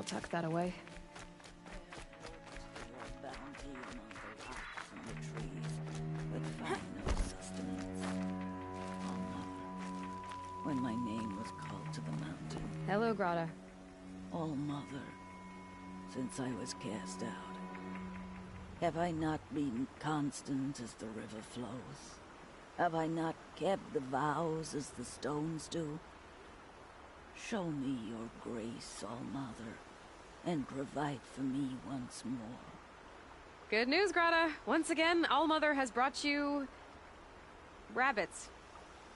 I'll tuck that away. Bounty among the rocks and the trees, but found no sustenance. Oh, Mother, when my name was called to the mountain. Hello, Grata. Oh, Mother, since I was cast out, have I not been constant as the river flows? Have I not kept the vows as the stones do? Show me your grace, All Mother, and provide for me once more. Good news, Grata. Once again, All Mother has brought you... rabbits.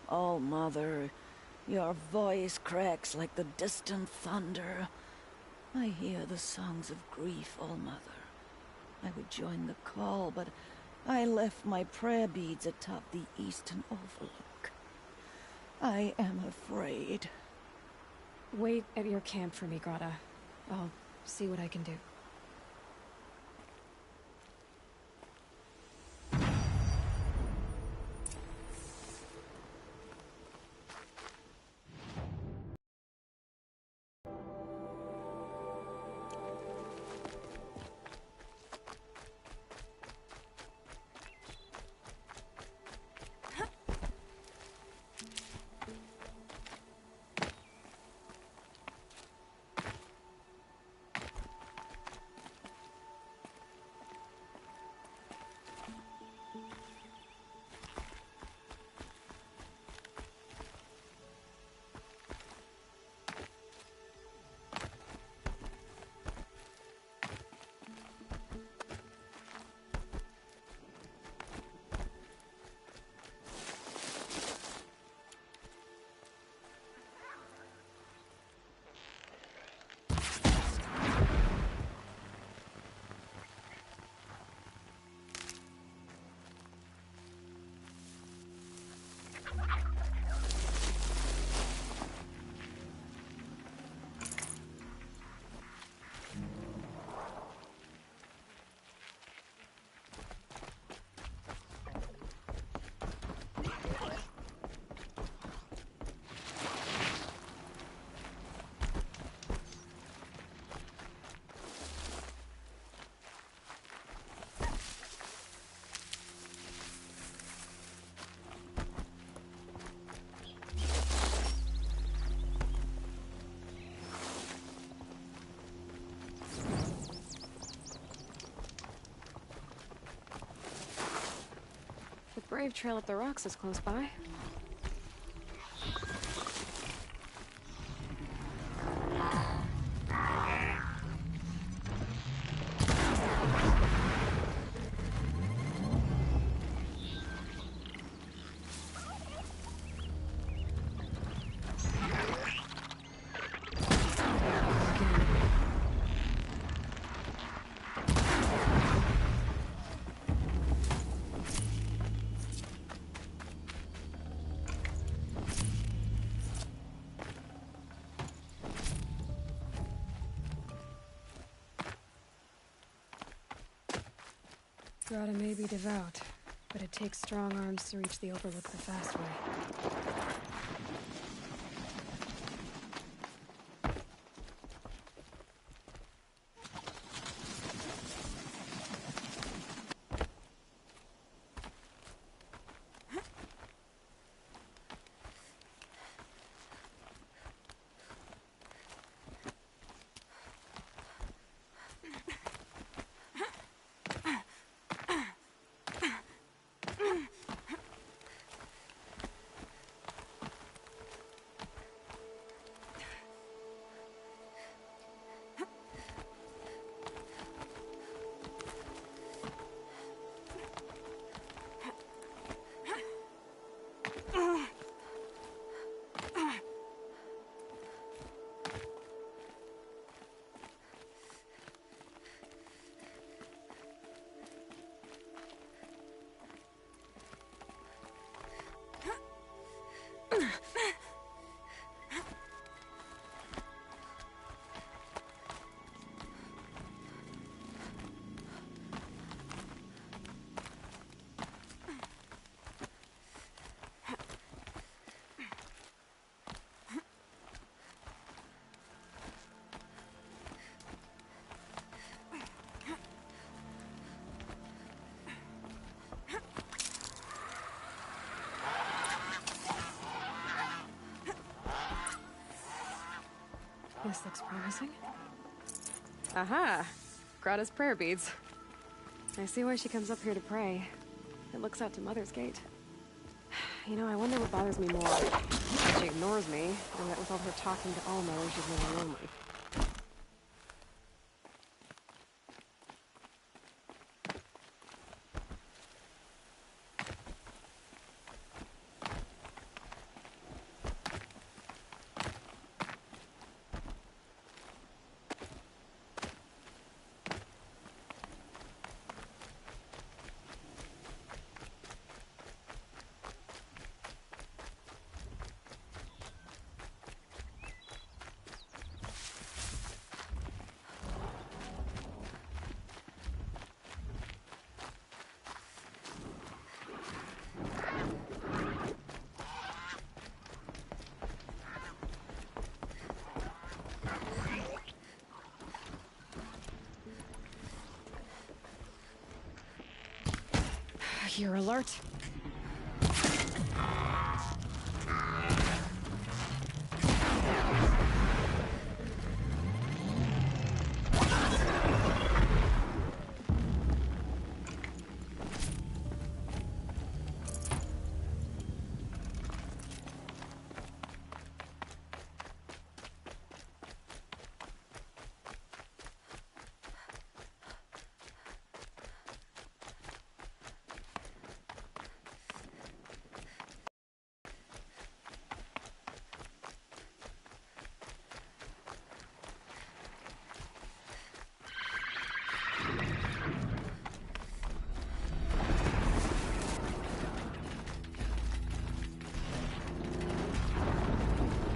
All Mother, your voice cracks like the distant thunder. I hear the songs of grief, All Mother. I would join the call, but I left my prayer beads atop the eastern overlook. I am afraid. Wait at your camp for me, Grata. I'll see what I can do. The Brave Trail up the rocks is close by. Grata may be devout, but it takes strong arms to reach the Overlook the fast way. This looks promising. Aha! Grata's prayer beads. I see why she comes up here to pray. It looks out to Mother's Gate. You know, I wonder what bothers me more. That she ignores me, or that with all her talking to Allmother, she's really lonely. You're alert.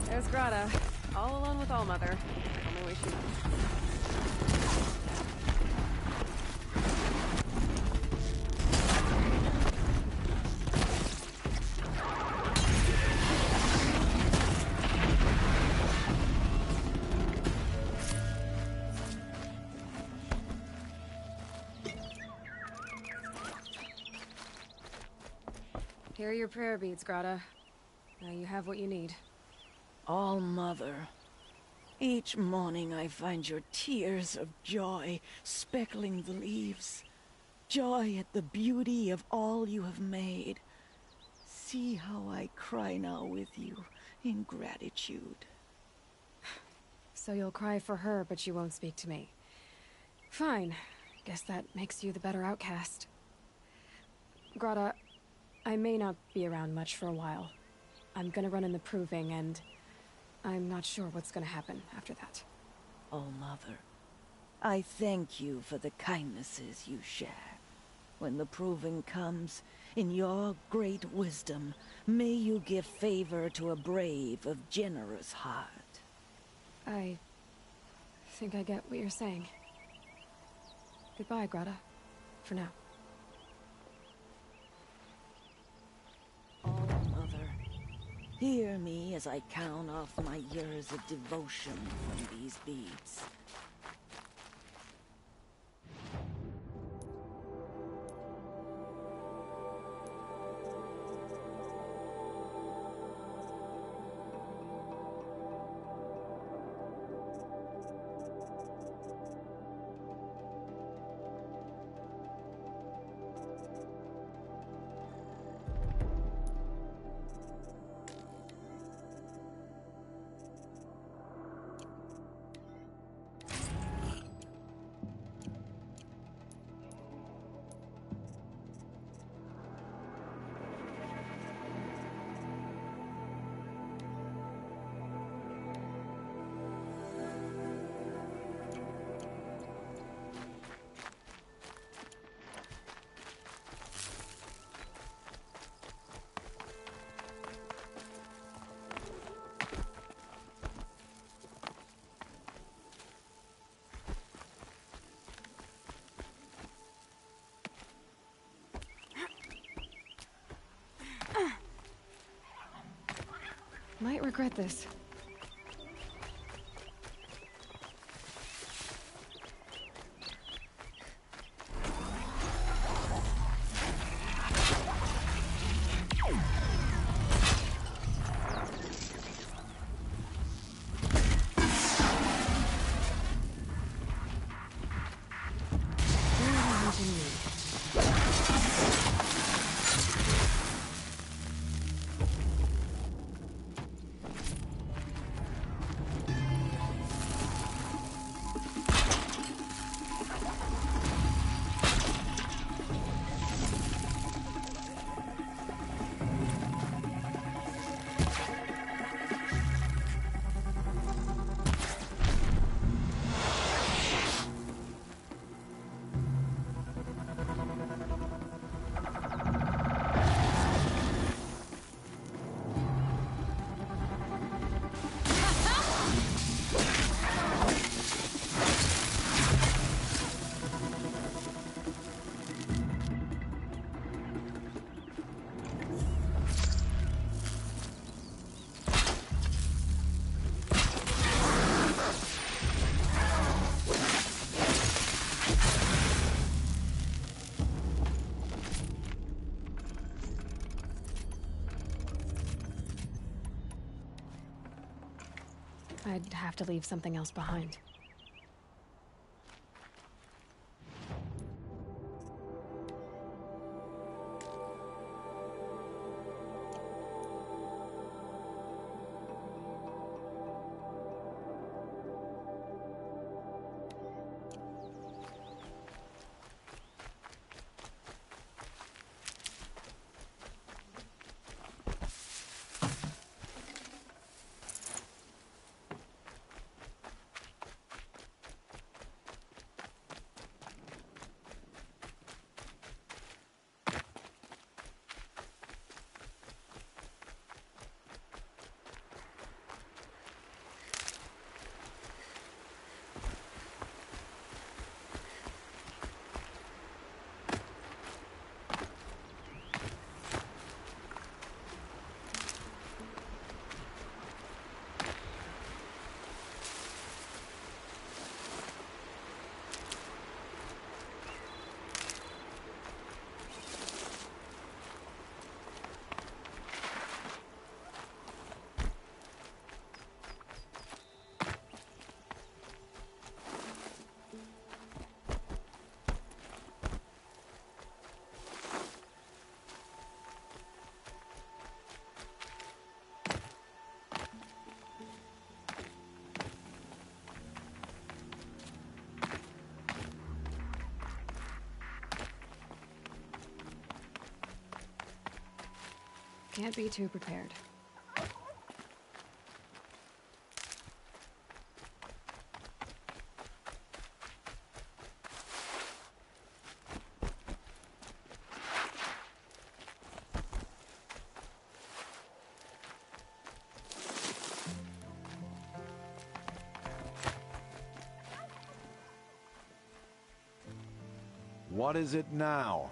There's Grata, all alone with Allmother. Only way she knows. Here are your prayer beads, Grata. Now you have what you need. All-Mother, each morning I find your tears of joy speckling the leaves. Joy at the beauty of all you have made. See how I cry now with you in gratitude. So you'll cry for her, but you won't speak to me. Fine. Guess that makes you the better outcast. Grata, I may not be around much for a while. I'm gonna run in the proving, and I'm not sure what's gonna happen after that. All-Mother, I thank you for the kindnesses you share. When the proving comes, in your great wisdom, may you give favor to a brave of generous heart. I think I get what you're saying. Goodbye, Grata. For now. All-Mother, hear me as I count off my years of devotion from these beads. Might regret this. I'd have to leave something else behind. Can't be too prepared. What is it now?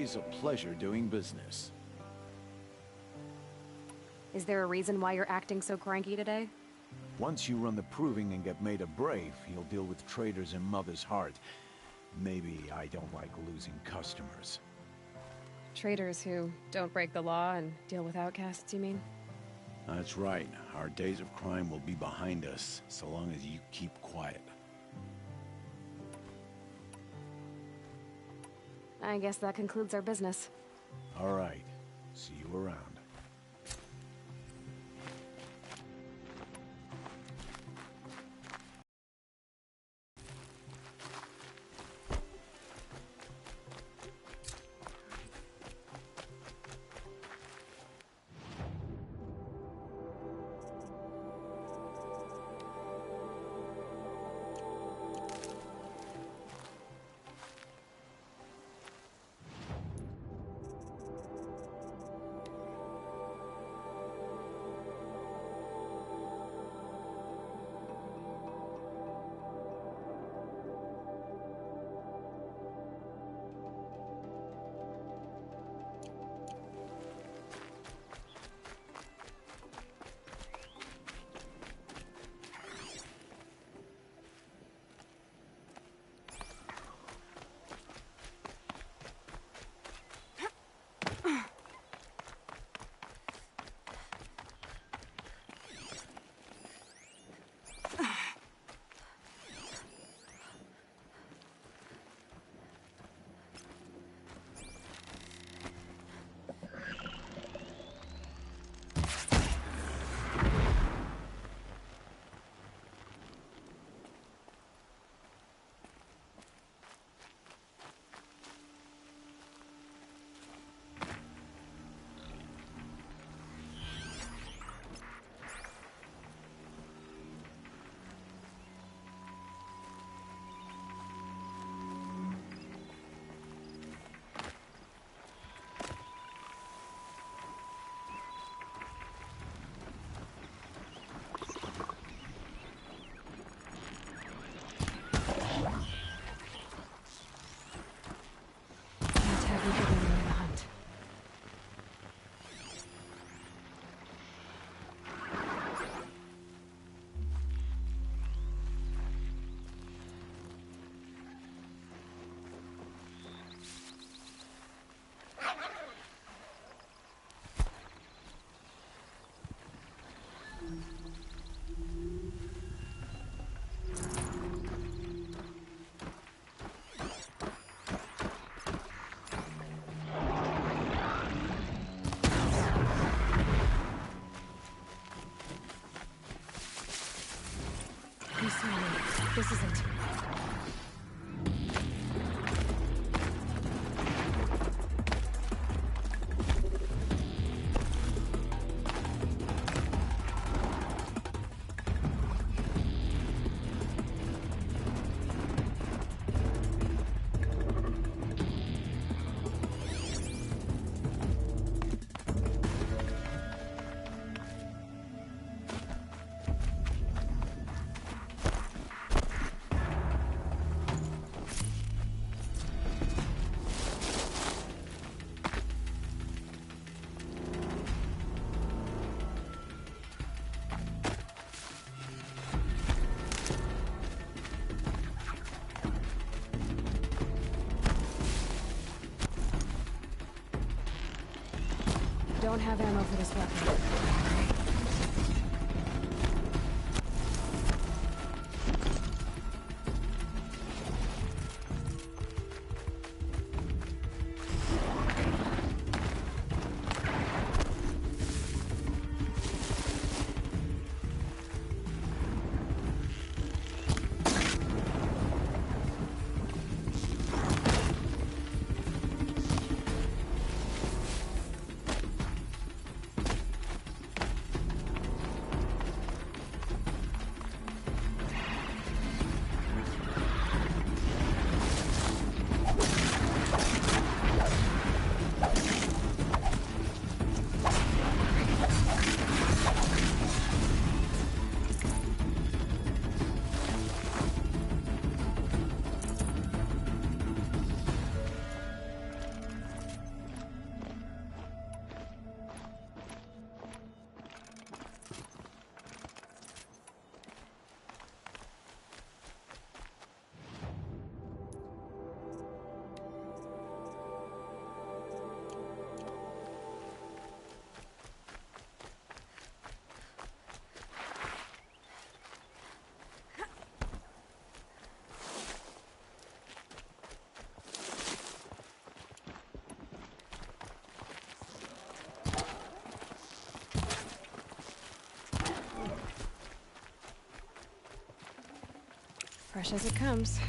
always a pleasure doing business. Is there a reason why you're acting so cranky today? Once you run the proving and get made a brave, you'll deal with traitors in Mother's Heart. Maybe I don't like losing customers. Traitors who don't break the law and deal with outcasts, you mean? That's right. Our days of crime will be behind us, so long as you keep quiet. I guess that concludes our business. All right. See you around. This is it. Don't have ammo for this weapon. Fresh as it comes.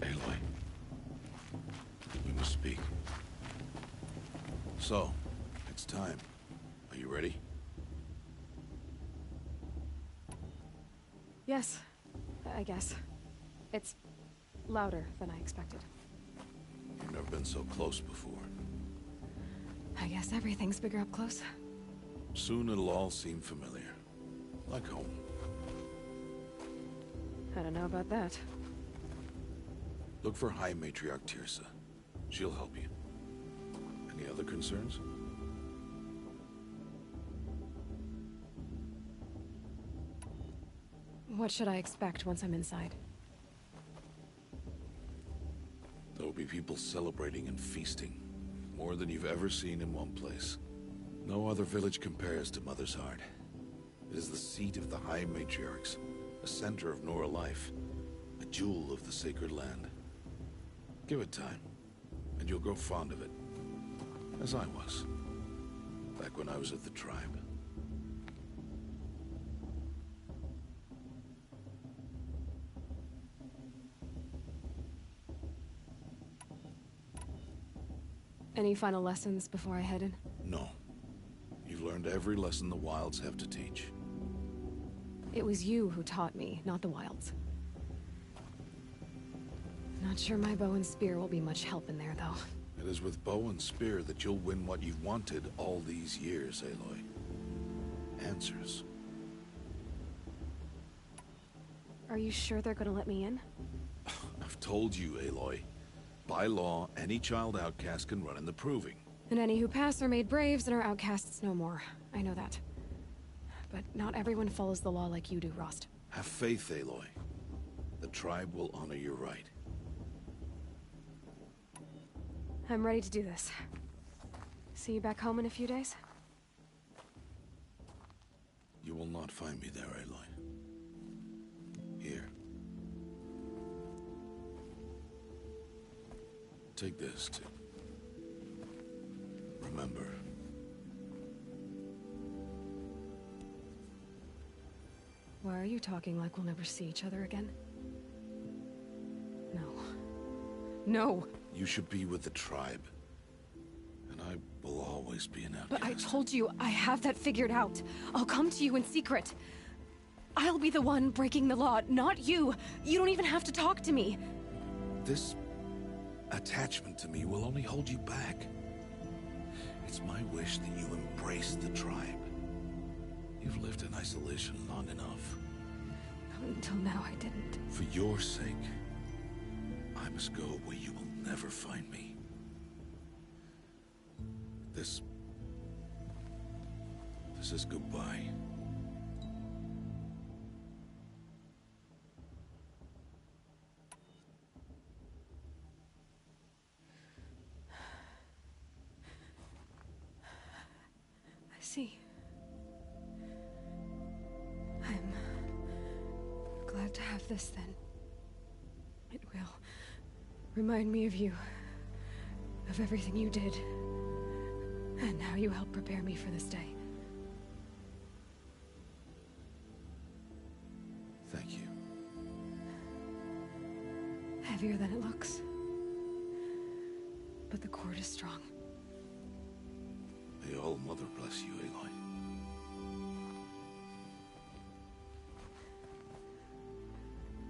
Aloy, we must speak. So, it's time. Are you ready? Yes, I guess. It's louder than I expected. You've never been so close before. I guess everything's bigger up close. Soon it'll all seem familiar. Like home. I don't know about that. Look for High Matriarch Teersa. She'll help you. Any other concerns? What should I expect once I'm inside? There will be people celebrating and feasting. More than you've ever seen in one place. No other village compares to Mother's Heart. It is the seat of the High Matriarchs, a center of Nora life, a jewel of the sacred land. Give it time, and you'll grow fond of it. As I was, back when I was at the tribe. Any final lessons before I head in? No. You've learned every lesson the Wilds have to teach. It was you who taught me, not the Wilds. Not sure my bow and spear will be much help in there, though. It is with bow and spear that you'll win what you've wanted all these years, Aloy. Answers. Are you sure they're gonna let me in? I've told you, Aloy. By law, any child outcast can run in the Proving. And any who pass are made braves and are outcasts no more. I know that. But not everyone follows the law like you do, Rost. Have faith, Aloy. The tribe will honor your right. I'm ready to do this. See you back home in a few days? You will not find me there, Aloy. Here. Take this, too. Remember. Why are you talking like we'll never see each other again? No. No! You should be with the tribe. And I will always be an outcast. But I told you, I have that figured out. I'll come to you in secret. I'll be the one breaking the law, not you. You don't even have to talk to me. This attachment to me will only hold you back. It's my wish that you embrace the tribe. You've lived in isolation long enough. Until now, I didn't. For your sake, I must go where you will never find me. This is goodbye. I see. I'm glad to have this then. It will remind me of you, of everything you did, and how you helped prepare me for this day. Thank you. Heavier than it looks. But the cord is strong. May All-Mother bless you, Aloy.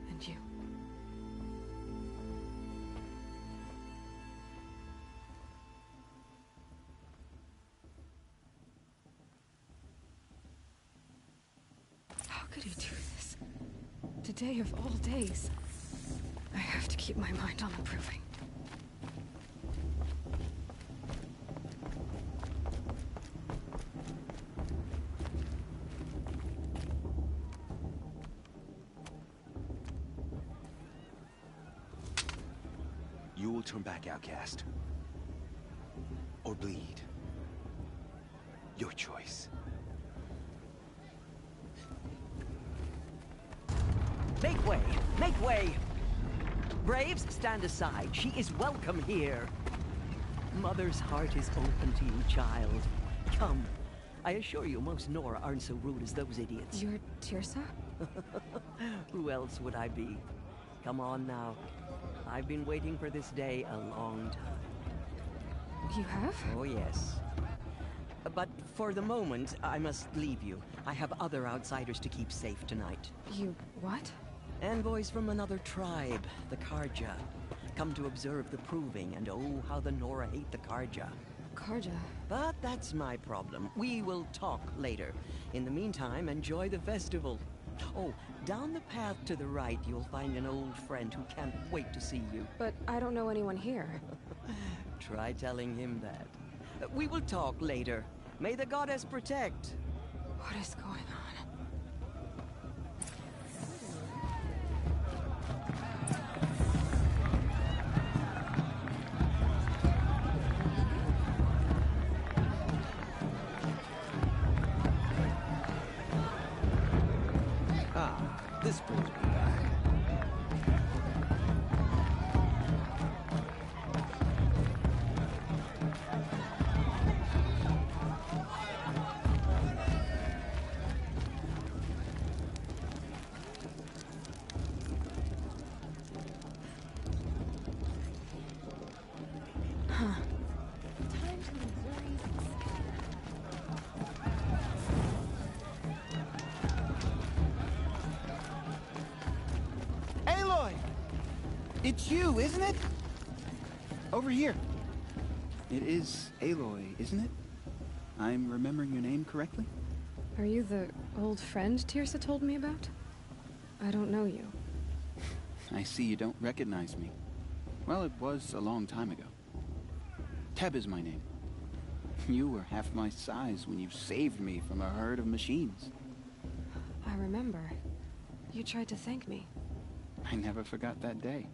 And you. How could he do this? Today of all days. I have to keep my mind on the proving. You will turn back, outcast. Or bleed. Your choice. Make way! Make way! Braves, stand aside. She is welcome here. Mother's heart is open to you, child. Come. I assure you, most Nora aren't so rude as those idiots. You're Teersa? Who else would I be? Come on now. I've been waiting for this day a long time. You have? Oh, yes. But for the moment, I must leave you. I have other outsiders to keep safe tonight. You what? Envoys from another tribe, the Carja. Come to observe the proving, and oh, how the Nora hate the Carja. Carja? But that's my problem. We will talk later. In the meantime, enjoy the festival. Oh, down the path to the right, you'll find an old friend who can't wait to see you. But I don't know anyone here. Try telling him that. We will talk later. May the goddess protect. What is going on? This brings me back. It's you, isn't it? Over here. It is Aloy, isn't it? I'm remembering your name correctly? Are you the old friend Teersa told me about? I don't know you. I see you don't recognize me. Well, it was a long time ago. Teb is my name. You were half my size when you saved me from a herd of machines. I remember. You tried to thank me. I never forgot that day.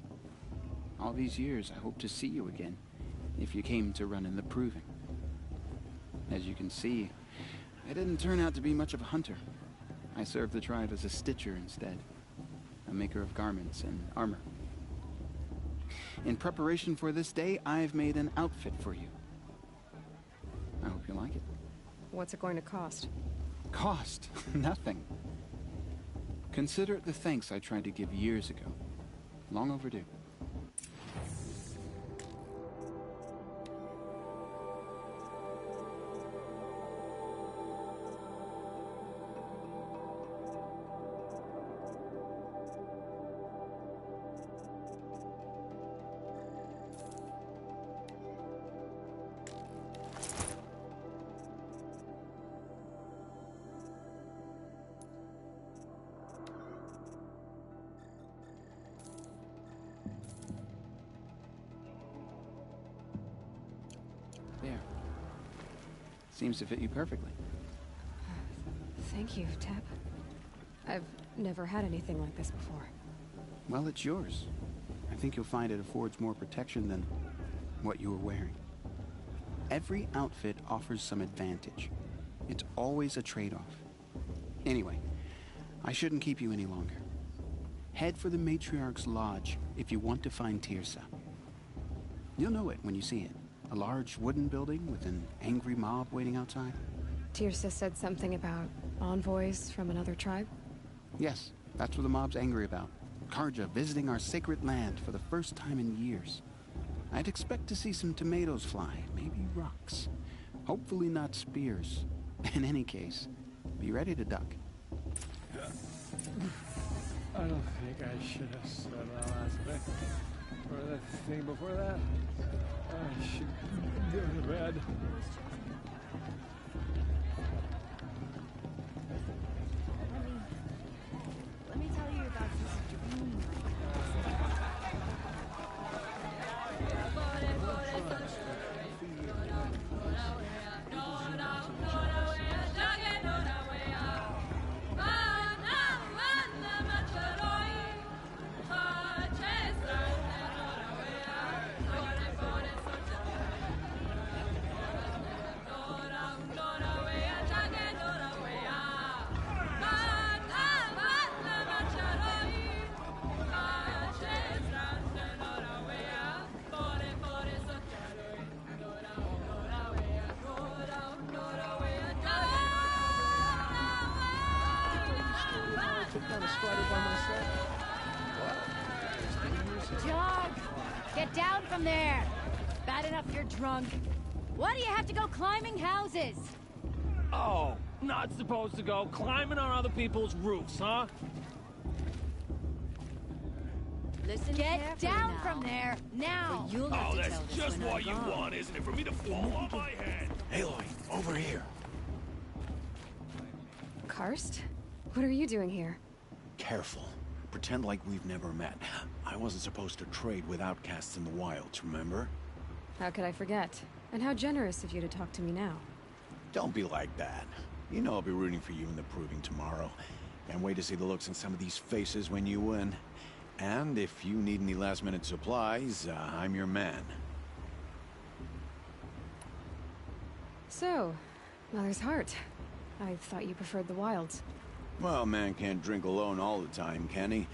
All these years, I hope to see you again, if you came to run in the proving. As you can see, I didn't turn out to be much of a hunter. I served the tribe as a stitcher instead, a maker of garments and armor. In preparation for this day, I've made an outfit for you. I hope you like it. What's it going to cost? Cost? Nothing. Consider it the thanks I tried to give years ago. Long overdue. There. Seems to fit you perfectly. Thank you, Teb. I've never had anything like this before. Well, it's yours. I think you'll find it affords more protection than what you were wearing. Every outfit offers some advantage. It's always a trade-off. Anyway, I shouldn't keep you any longer. Head for the Matriarch's Lodge if you want to find Teersa. You'll know it when you see it. A large wooden building with an angry mob waiting outside. Teersa said something about envoys from another tribe? Yes, that's what the mob's angry about. Carja visiting our sacred land for the first time in years. I'd expect to see some tomatoes fly, maybe rocks. Hopefully not spears. In any case, be ready to duck. I don't think I should have said that last bit. Or the thing before that. I should go to bed. Let me tell you about this dream. Jog! Get down from there! Bad enough you're drunk. Why do you have to go climbing houses? Oh, not supposed to go climbing on other people's roofs, huh? Listen, get down from there now. Or you'll have to that's tell this just when what I'm you gone. want, isn't it? For me to fall on my head. Aloy, over here. Karst? What are you doing here? Careful. Pretend like we've never met. I wasn't supposed to trade with outcasts in the wilds, remember? How could I forget? And how generous of you to talk to me now. Don't be like that. You know I'll be rooting for you in the proving tomorrow. Can't wait to see the looks on some of these faces when you win. And if you need any last-minute supplies, I'm your man. So, Mother's Heart. I thought you preferred the wilds. Well, man can't drink alone all the time, can he?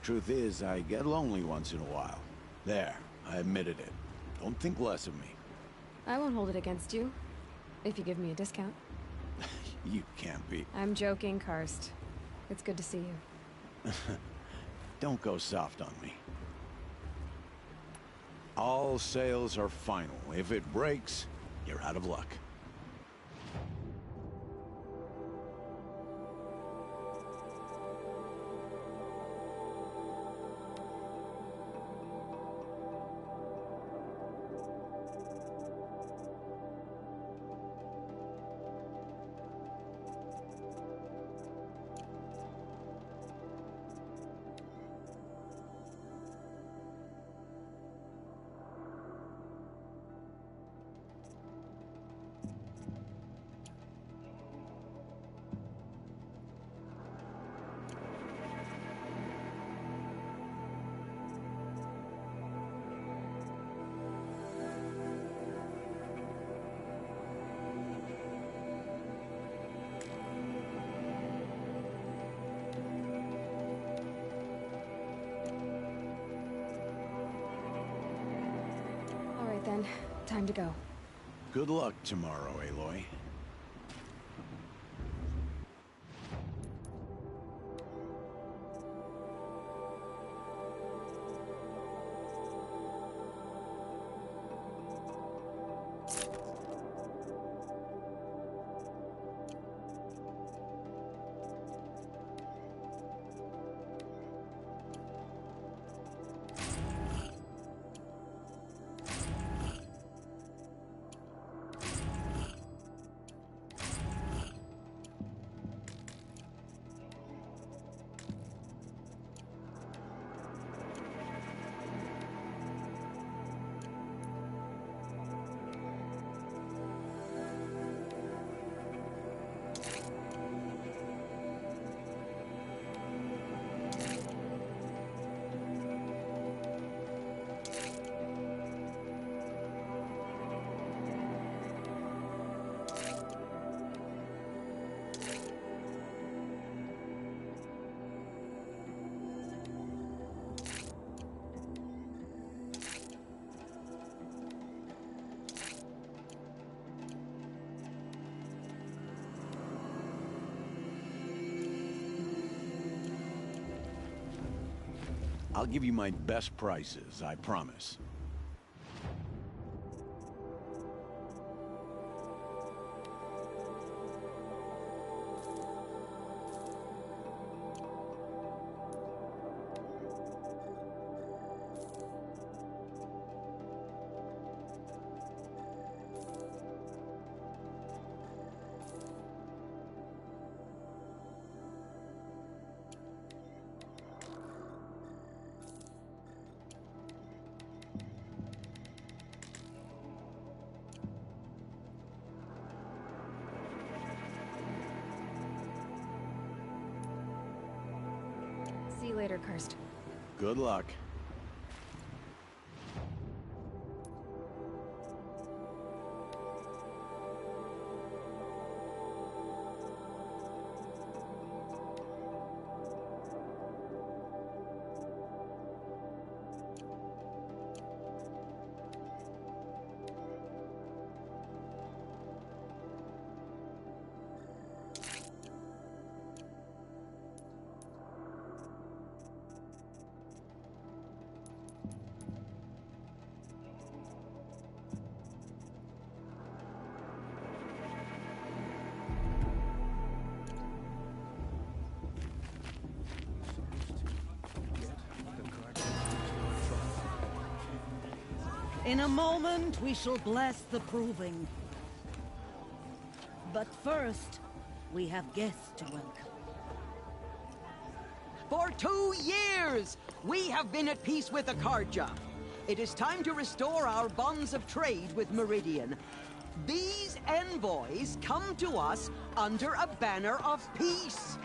Truth is, I get lonely once in a while. There, I admitted it. Don't think less of me. I won't hold it against you, if you give me a discount. You can't be. I'm joking, Karst. It's good to see you. Don't go soft on me. All sales are final. If it breaks, you're out of luck. Then, time to go. Good luck tomorrow, Aloy. I'll give you my best prices, I promise. See you later, Karst. Good luck. In a moment, we shall bless the proving. But first, we have guests to welcome. For 2 years, we have been at peace with Akarja. It is time to restore our bonds of trade with Meridian. These envoys come to us under a banner of peace.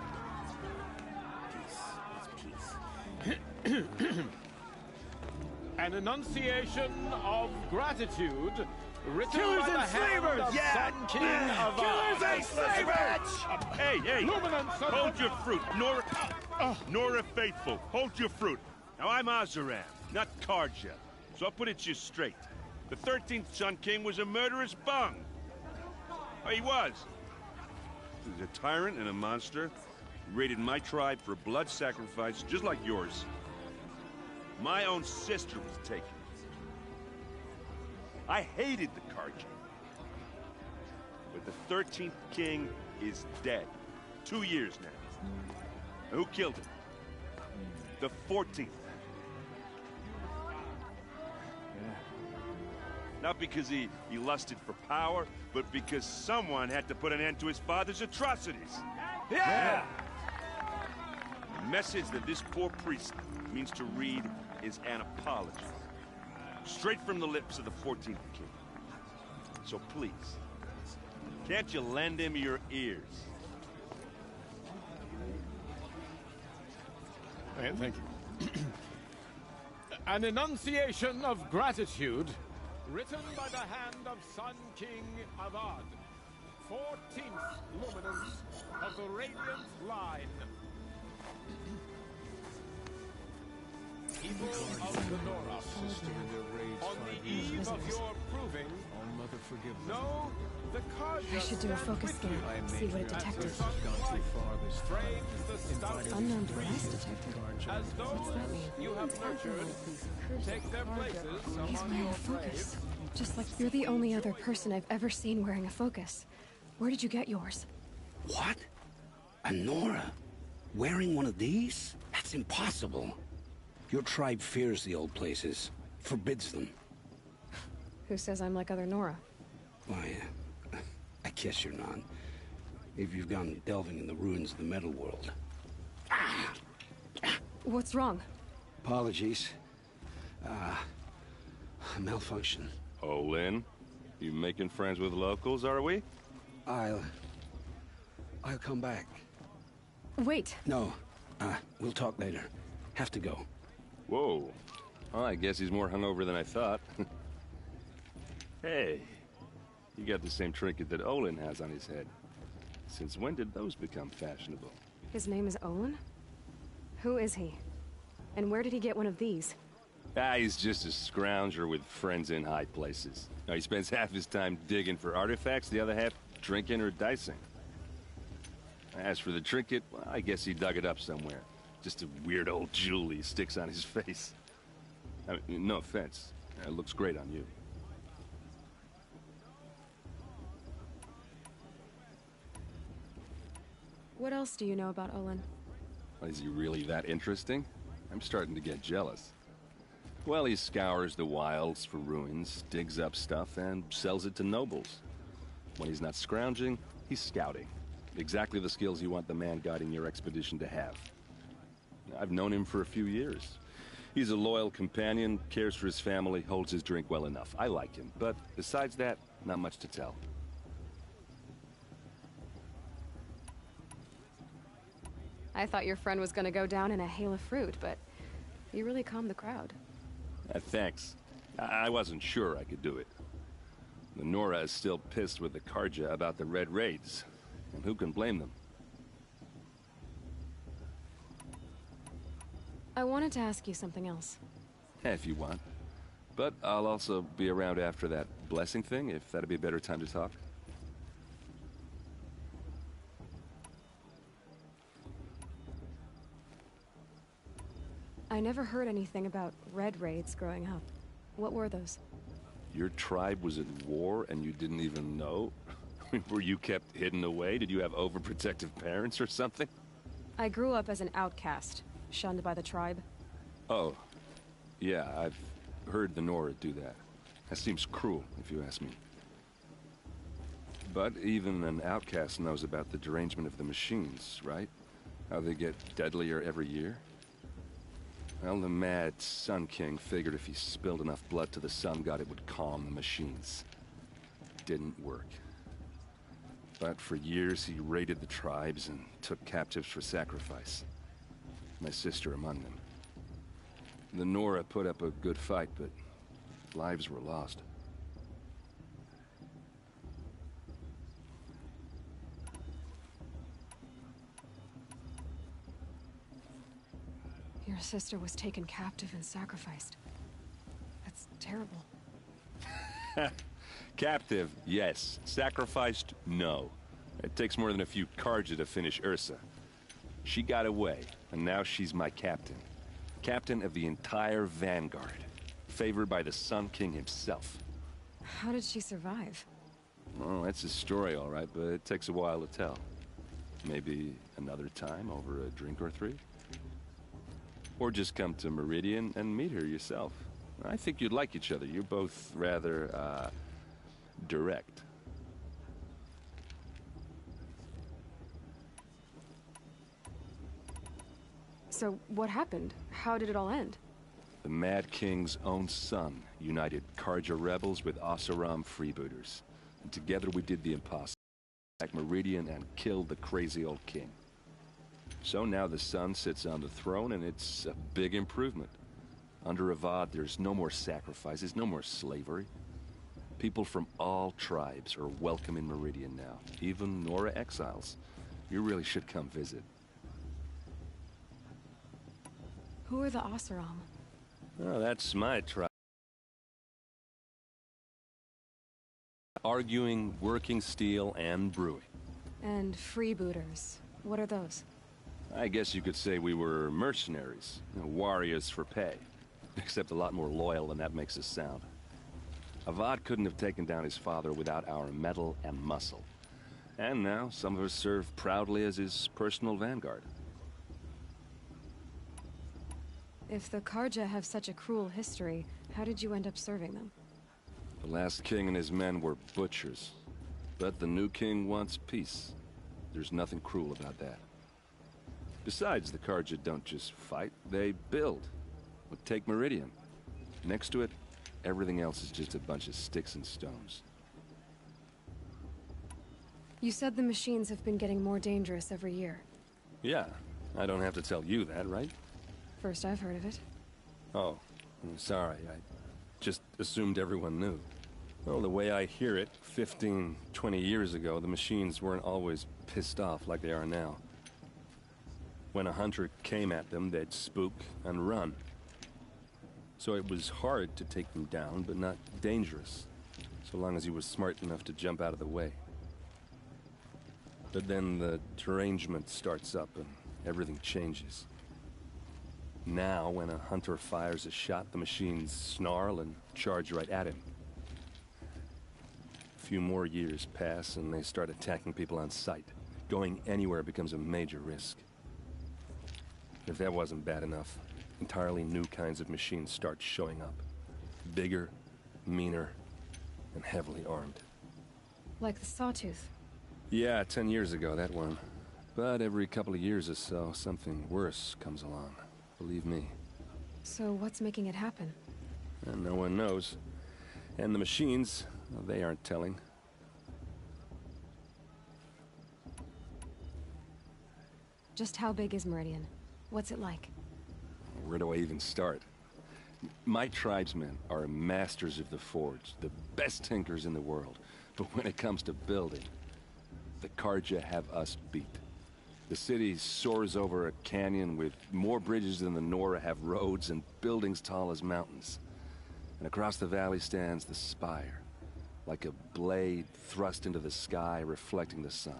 An enunciation of gratitude written Killers by the and hand slavers! of Yeah! Sun King Avad. Killers and slavers! Hey! Luminance of Hold the- your fruit, Nora Faithful. Hold your fruit. Now I'm Azaram, not Karja. So I'll put it to you straight. The 13th Sun King was a murderous bung. Oh, he was. He was a tyrant and a monster. He raided my tribe for blood sacrifice, just like yours. My own sister was taken. I hated the Karja. But the 13th king is dead. 2 years now. And who killed him? The 14th. Not because he lusted for power, but because someone had to put an end to his father's atrocities. Yeah! The message that this poor priest means to read is an apology. Straight from the lips of the 14th king. So please, can't you lend him your ears? Thank you. An enunciation of gratitude written by the hand of Sun King Avad, 14th luminance of the Radiant Line. People of the Nora, on the eve of your proving, know the Karja I should do a focus scan, see what it detected. Unknown device detected. As those What's that mean? you have nurtured take their places He's among wearing your a focus. braves. Just like you're the only other person I've ever seen wearing a focus. Where did you get yours? What? A Nora? Wearing one of these? That's impossible. Your tribe fears the old places, forbids them. Who says I'm like other Nora? Why, I guess you're not. If you've gone delving in the ruins of the metal world. What's wrong? Apologies. A malfunction. Oh, Lynn, you making friends with locals, are we? I'll come back. Wait. No, we'll talk later. Have to go. Whoa. Well, I guess he's more hungover than I thought. Hey, you got the same trinket that Olin has on his head. Since when did those become fashionable? His name is Olin? Who is he? And where did he get one of these? He's just a scrounger with friends in high places. Now, he spends half his time digging for artifacts, the other half drinking or dicing. As for the trinket, well, I guess he dug it up somewhere. Just a weird old jewel he sticks on his face. I mean, no offense. It looks great on you. What else do you know about Olin? Is he really that interesting? I'm starting to get jealous. Well, he scours the wilds for ruins, digs up stuff, and sells it to nobles. When he's not scrounging, he's scouting. Exactly the skills you want the man guiding your expedition to have. I've known him for a few years. He's a loyal companion, cares for his family, holds his drink well enough. I like him, but besides that, not much to tell. I thought your friend was gonna go down in a hail of fruit, but you really calmed the crowd. Thanks. I wasn't sure I could do it. The Nora is still pissed with the Carja about the Red Raids, and who can blame them? I wanted to ask you something else. If you want. But I'll also be around after that blessing thing, if that'd be a better time to talk. I never heard anything about Red Raids growing up. What were those? Your tribe was at war and you didn't even know? Were you kept hidden away? Did you have overprotective parents or something? I grew up as an outcast, shunned by the tribe. Oh. Yeah, I've heard the Nora do that. That seems cruel, if you ask me. But even an outcast knows about the derangement of the machines, right? How they get deadlier every year? Well, the mad Sun King figured if he spilled enough blood to the Sun God, it would calm the machines. Didn't work. But for years, he raided the tribes and took captives for sacrifice. My sister among them. The Nora put up a good fight, but lives were lost. Your sister was taken captive and sacrificed. That's terrible. Captive, yes. Sacrificed, no. It takes more than a few Carja to finish Ursa. She got away, and now she's my captain. Captain of the entire Vanguard. Favored by the Sun King himself. How did she survive? Well, that's a story, all right, but it takes a while to tell. Maybe another time over a drink or three? Or just come to Meridian and meet her yourself. I think you'd like each other. You're both rather, direct. So, what happened? How did it all end? The Mad King's own son united Carja rebels with Oseram freebooters. And together we did the impossible. Attacked Meridian and killed the crazy old king. So now the son sits on the throne, and it's a big improvement. Under Avad, there's no more sacrifices, no more slavery. People from all tribes are welcome in Meridian now, even Nora exiles. You really should come visit. Who are the Oseram? Oh, that's my tribe. Arguing, working steel, and brewing. And freebooters. What are those? I guess you could say we were mercenaries, warriors for pay. Except a lot more loyal than that makes us sound. Avad couldn't have taken down his father without our metal and muscle. And now, some of us serve proudly as his personal vanguard. If the Carja have such a cruel history, how did you end up serving them? The last king and his men were butchers. But the new king wants peace. There's nothing cruel about that. Besides, the Carja don't just fight, they build. Well, take Meridian. Next to it, everything else is just a bunch of sticks and stones. You said the machines have been getting more dangerous every year. Yeah, I don't have to tell you that, right? First I've heard of it. Oh, I'm sorry. I just assumed everyone knew. Well, the way I hear it, 15, 20 years ago, the machines weren't always pissed off like they are now. When a hunter came at them, they'd spook and run. So it was hard to take them down, but not dangerous, so long as you were smart enough to jump out of the way. But then the derangement starts up and everything changes. Now, when a hunter fires a shot, the machines snarl and charge right at him. A few more years pass and they start attacking people on sight. Going anywhere becomes a major risk. If that wasn't bad enough, entirely new kinds of machines start showing up. Bigger, meaner, and heavily armed. Like the Sawtooth. Yeah, 10 years ago, that one. But every couple of years or so, something worse comes along. Believe me. So what's making it happen? And no one knows. And the machines, well, they aren't telling. Just how big is Meridian? What's it like? Where do I even start? My tribesmen are masters of the forge, the best tinkers in the world. But when it comes to building, the Carja have us beat. The city soars over a canyon with more bridges than the Nora have roads and buildings tall as mountains. And across the valley stands the spire, like a blade thrust into the sky reflecting the sun.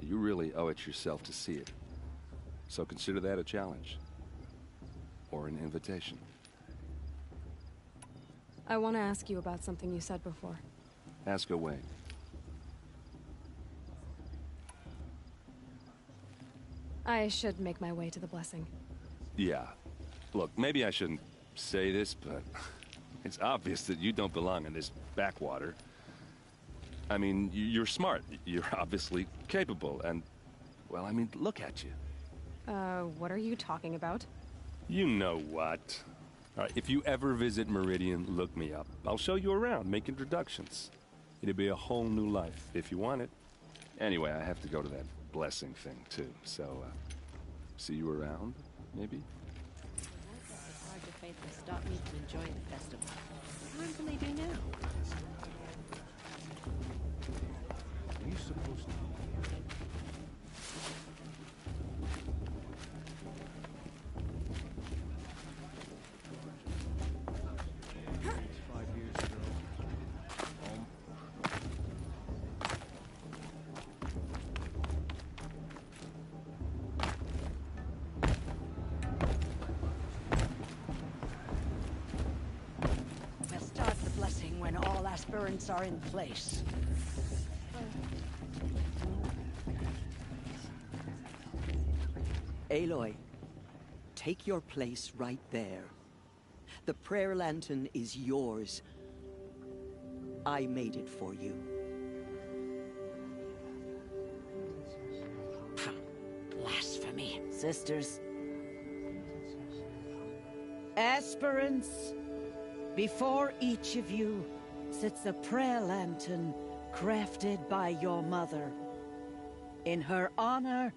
You really owe it yourself to see it. So consider that a challenge. Or an invitation. I want to ask you about something you said before. Ask away. I should make my way to the blessing. Yeah. Look, maybe I shouldn't say this, but it's obvious that you don't belong in this backwater. I mean, you're smart. You're obviously capable, and, well, I mean, look at you. What are you talking about? You know what. All right, if you ever visit Meridian, look me up. I'll show you around, make introductions. It'll be a whole new life, if you want it. Anyway, I have to go to that blessing thing, too, so, see you around, maybe? It's hard to faithful stop me from enjoying the festival. What can they do now? Are you supposed to? When all aspirants are in place. Aloy, take your place right there. The prayer lantern is yours. I made it for you. Blasphemy. Sisters. Aspirants. Before each of you sits a prayer lantern crafted by your mother. In her honor,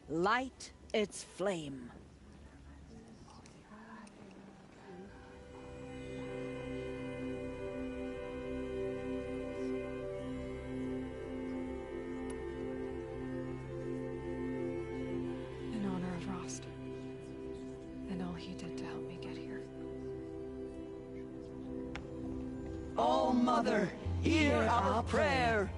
light its flame. In honor of Rost. And all he did to help me get here. O Mother, hear our prayer.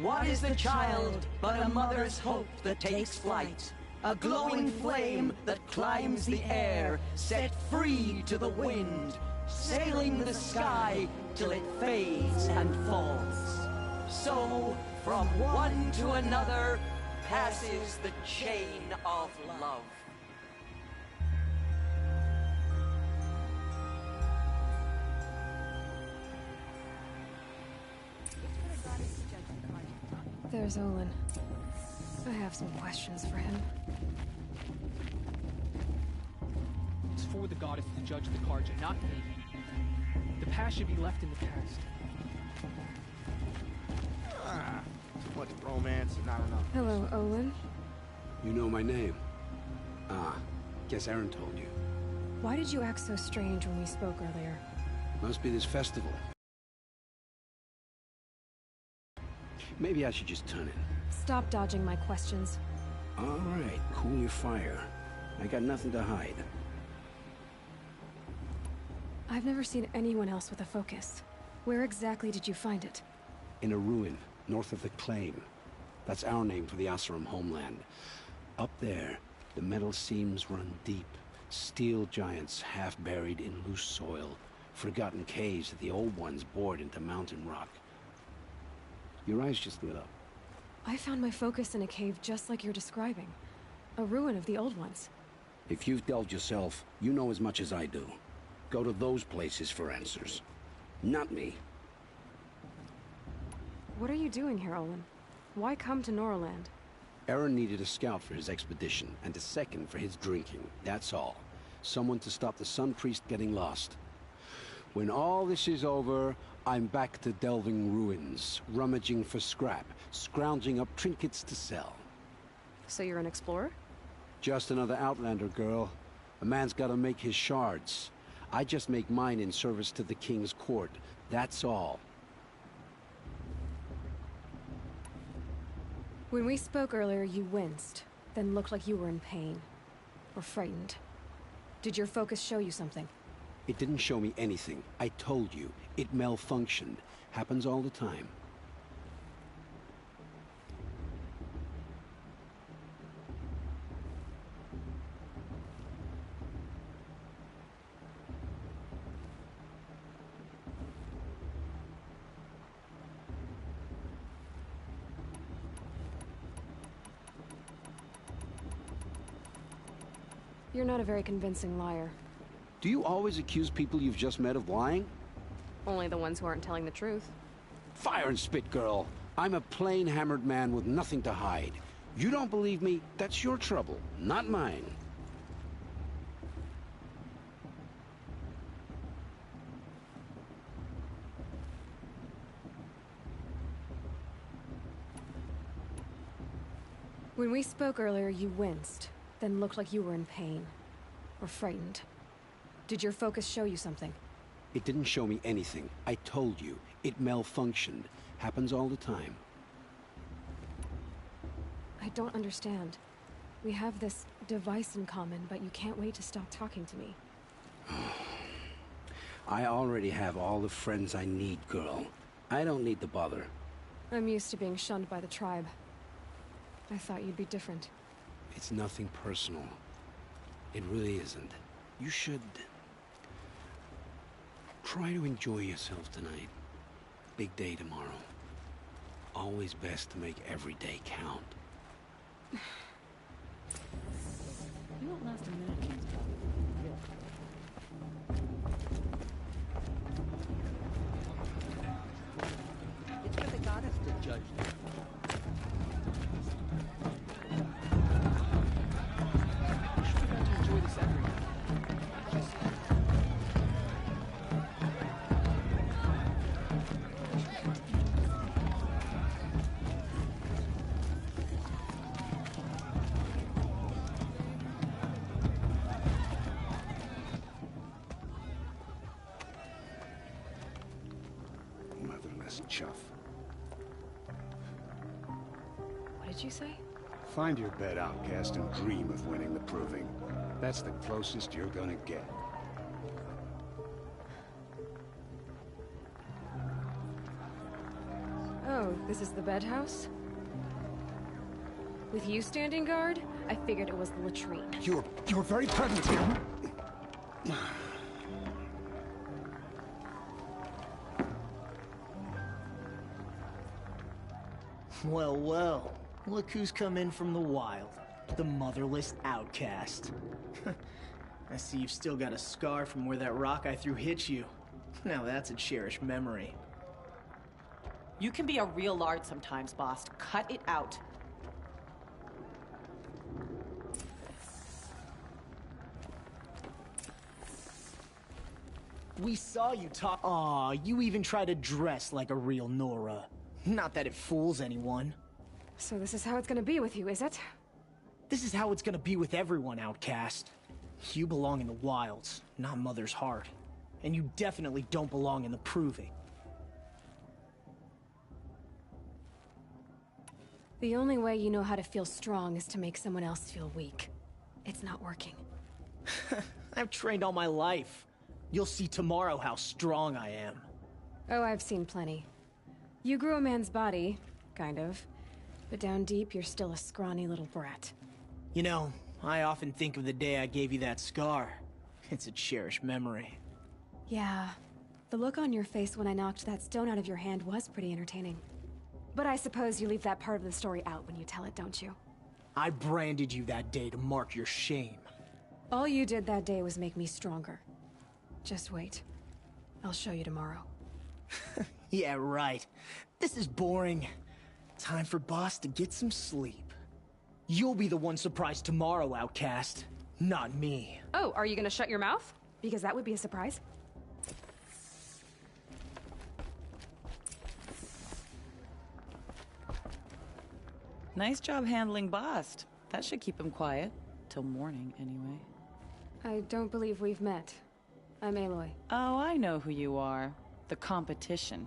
What is the child but a mother's hope that takes flight? A glowing flame that climbs the air, set free to the wind, sailing the sky till it fades and falls. So, from one to another, passes the chain of love. There's Olin. I have some questions for him. It's for the goddess to judge the Carja, not me. The past should be left in the past. Too much romance and not enough. Hello, Olin. You know my name? Ah, guess Aaron told you. Why did you act so strange when we spoke earlier? Must be this festival. Maybe I should just turn in. Stop dodging my questions. All right, cool your fire. I got nothing to hide. I've never seen anyone else with a focus. Where exactly did you find it? In a ruin, north of the Claim. That's our name for the Oseram homeland. Up there, The metal seams run deep. Steel giants half buried in loose soil. Forgotten caves that the old ones bored into mountain rock. Your eyes just lit up. I found my focus in a cave just like you're describing. A ruin of the old ones. If you've delved yourself, you know as much as I do. Go to those places for answers. Not me. What are you doing here, Olin? Why come to Noraland? Eren needed a scout for his expedition, and a second for his drinking. That's all. Someone to stop the Sun Priest getting lost. When all this is over, I'm back to delving ruins, rummaging for scrap, scrounging up trinkets to sell. So you're an explorer? Just another Outlander, girl. A man's gotta make his shards. I just make mine in service to the King's court. That's all. When we spoke earlier, you winced, then looked like you were in pain. Or frightened. Did your focus show you something? It didn't show me anything. I told you. It malfunctioned. Happens all the time. You're not a very convincing liar. Do you always accuse people you've just met of lying? Only the ones who aren't telling the truth. Fire and spit, girl. I'm a plain hammered man with nothing to hide. You don't believe me, that's your trouble, not mine. When we spoke earlier, you winced, then looked like you were in pain. Or frightened. Did your focus show you something? It didn't show me anything. I told you. It malfunctioned. Happens all the time. I don't understand. We have this device in common, but you can't wait to stop talking to me. I already have all the friends I need, girl. I don't need the bother. I'm used to being shunned by the tribe. I thought you'd be different. It's nothing personal. It really isn't. You should... try to enjoy yourself tonight. Big day tomorrow. Always best to make every day count. You won't last a minute, Kingsborough. It's for the goddess to judge them. Enjoy this every night. Motherless chuff. What did you say? Find your bed, outcast, and dream of winning the proving. That's the closest you're gonna get. Oh, this is the bed house? With you standing guard, I figured it was the latrine. You're very pregnant here. Well, well. Look who's come in from the wild. The motherless outcast. I see you've still got a scar from where that rock I threw hit you. Now that's a cherished memory. You can be a real lard sometimes, boss. Cut it out. We saw you talk. Aw, you even try to dress like a real Nora. Not that it fools anyone. So this is how it's gonna be with you, is it? This is how it's gonna be with everyone, outcast. You belong in the wilds, not Mother's Heart. And you definitely don't belong in the Proving. The only way you know how to feel strong is to make someone else feel weak. It's not working. I've trained all my life. You'll see tomorrow how strong I am. Oh, I've seen plenty. You grew a man's body, kind of. But down deep, you're still a scrawny little brat. You know, I often think of the day I gave you that scar. It's a cherished memory. Yeah. The look on your face when I knocked that stone out of your hand was pretty entertaining. But I suppose you leave that part of the story out when you tell it, don't you? I branded you that day to mark your shame. All you did that day was make me stronger. Just wait. I'll show you tomorrow. Yeah, right. This is boring. Time for Boss to get some sleep. You'll be the one surprised tomorrow, Outcast. Not me. Oh, are you gonna shut your mouth? Because that would be a surprise. Nice job handling Bast. That should keep him quiet. Till morning, anyway. I don't believe we've met. I'm Aloy. Oh, I know who you are. The competition.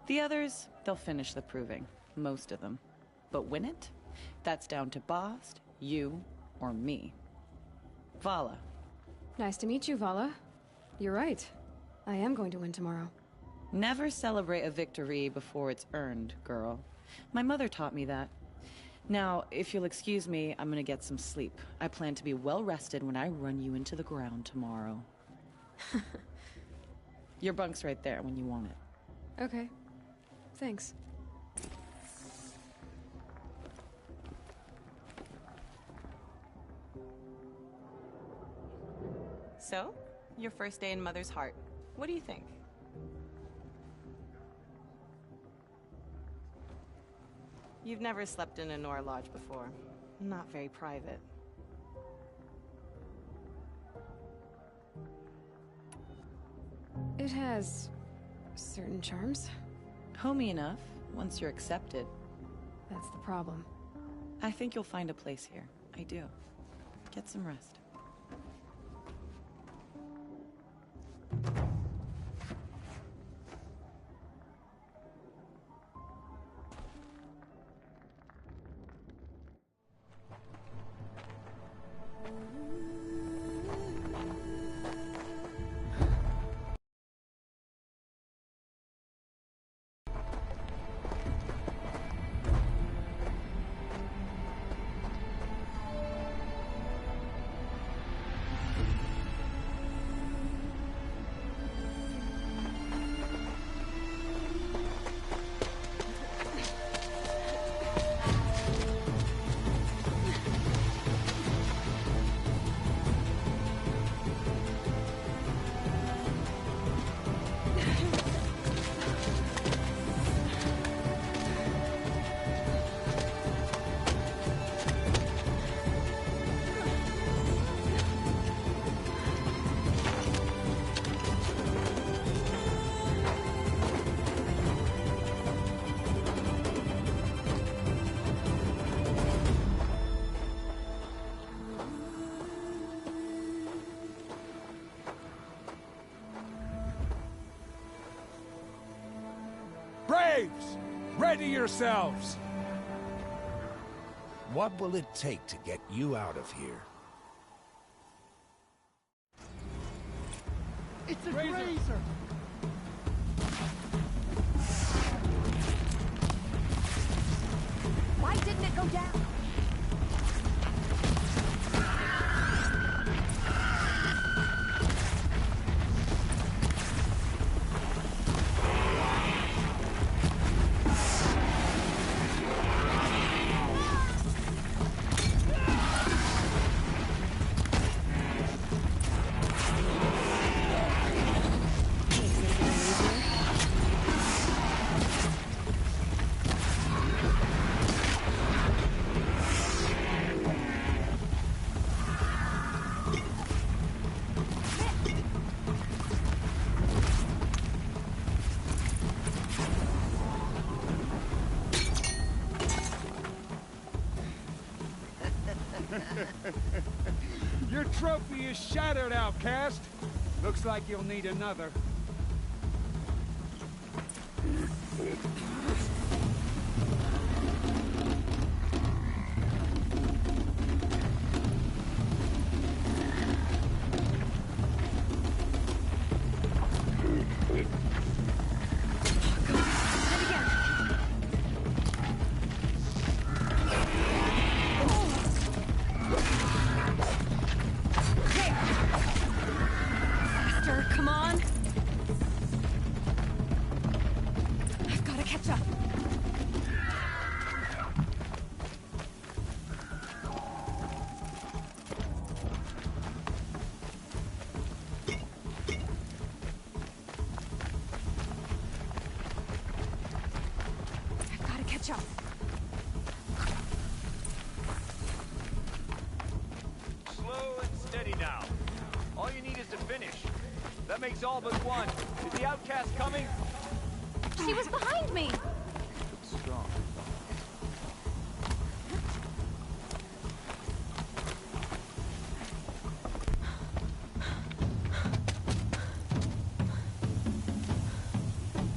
The others, they'll finish the proving. Most of them. But win it? That's down to Bast, you, or me. Vala. Nice to meet you, Vala. You're right. I am going to win tomorrow. Never celebrate a victory before it's earned, girl. My mother taught me that. Now, if you'll excuse me, I'm gonna get some sleep. I plan to be well rested when I run you into the ground tomorrow. Your bunk's right there when you want it. Okay. Thanks. So, your first day in Mother's Heart. What do you think? You've never slept in a Nora Lodge before. Not very private. It has certain charms. Homey enough, once you're accepted. That's the problem. I think you'll find a place here. I do. Get some rest. Braves! Ready yourselves! What will it take to get you out of here? It's a razor! Why didn't it go down? Your trophy is shattered, Outcast. Looks like you'll need another. catch up. Slow and steady now. All you need is to finish. That makes all but one. Is the outcast coming? She was behind me! Looks strong.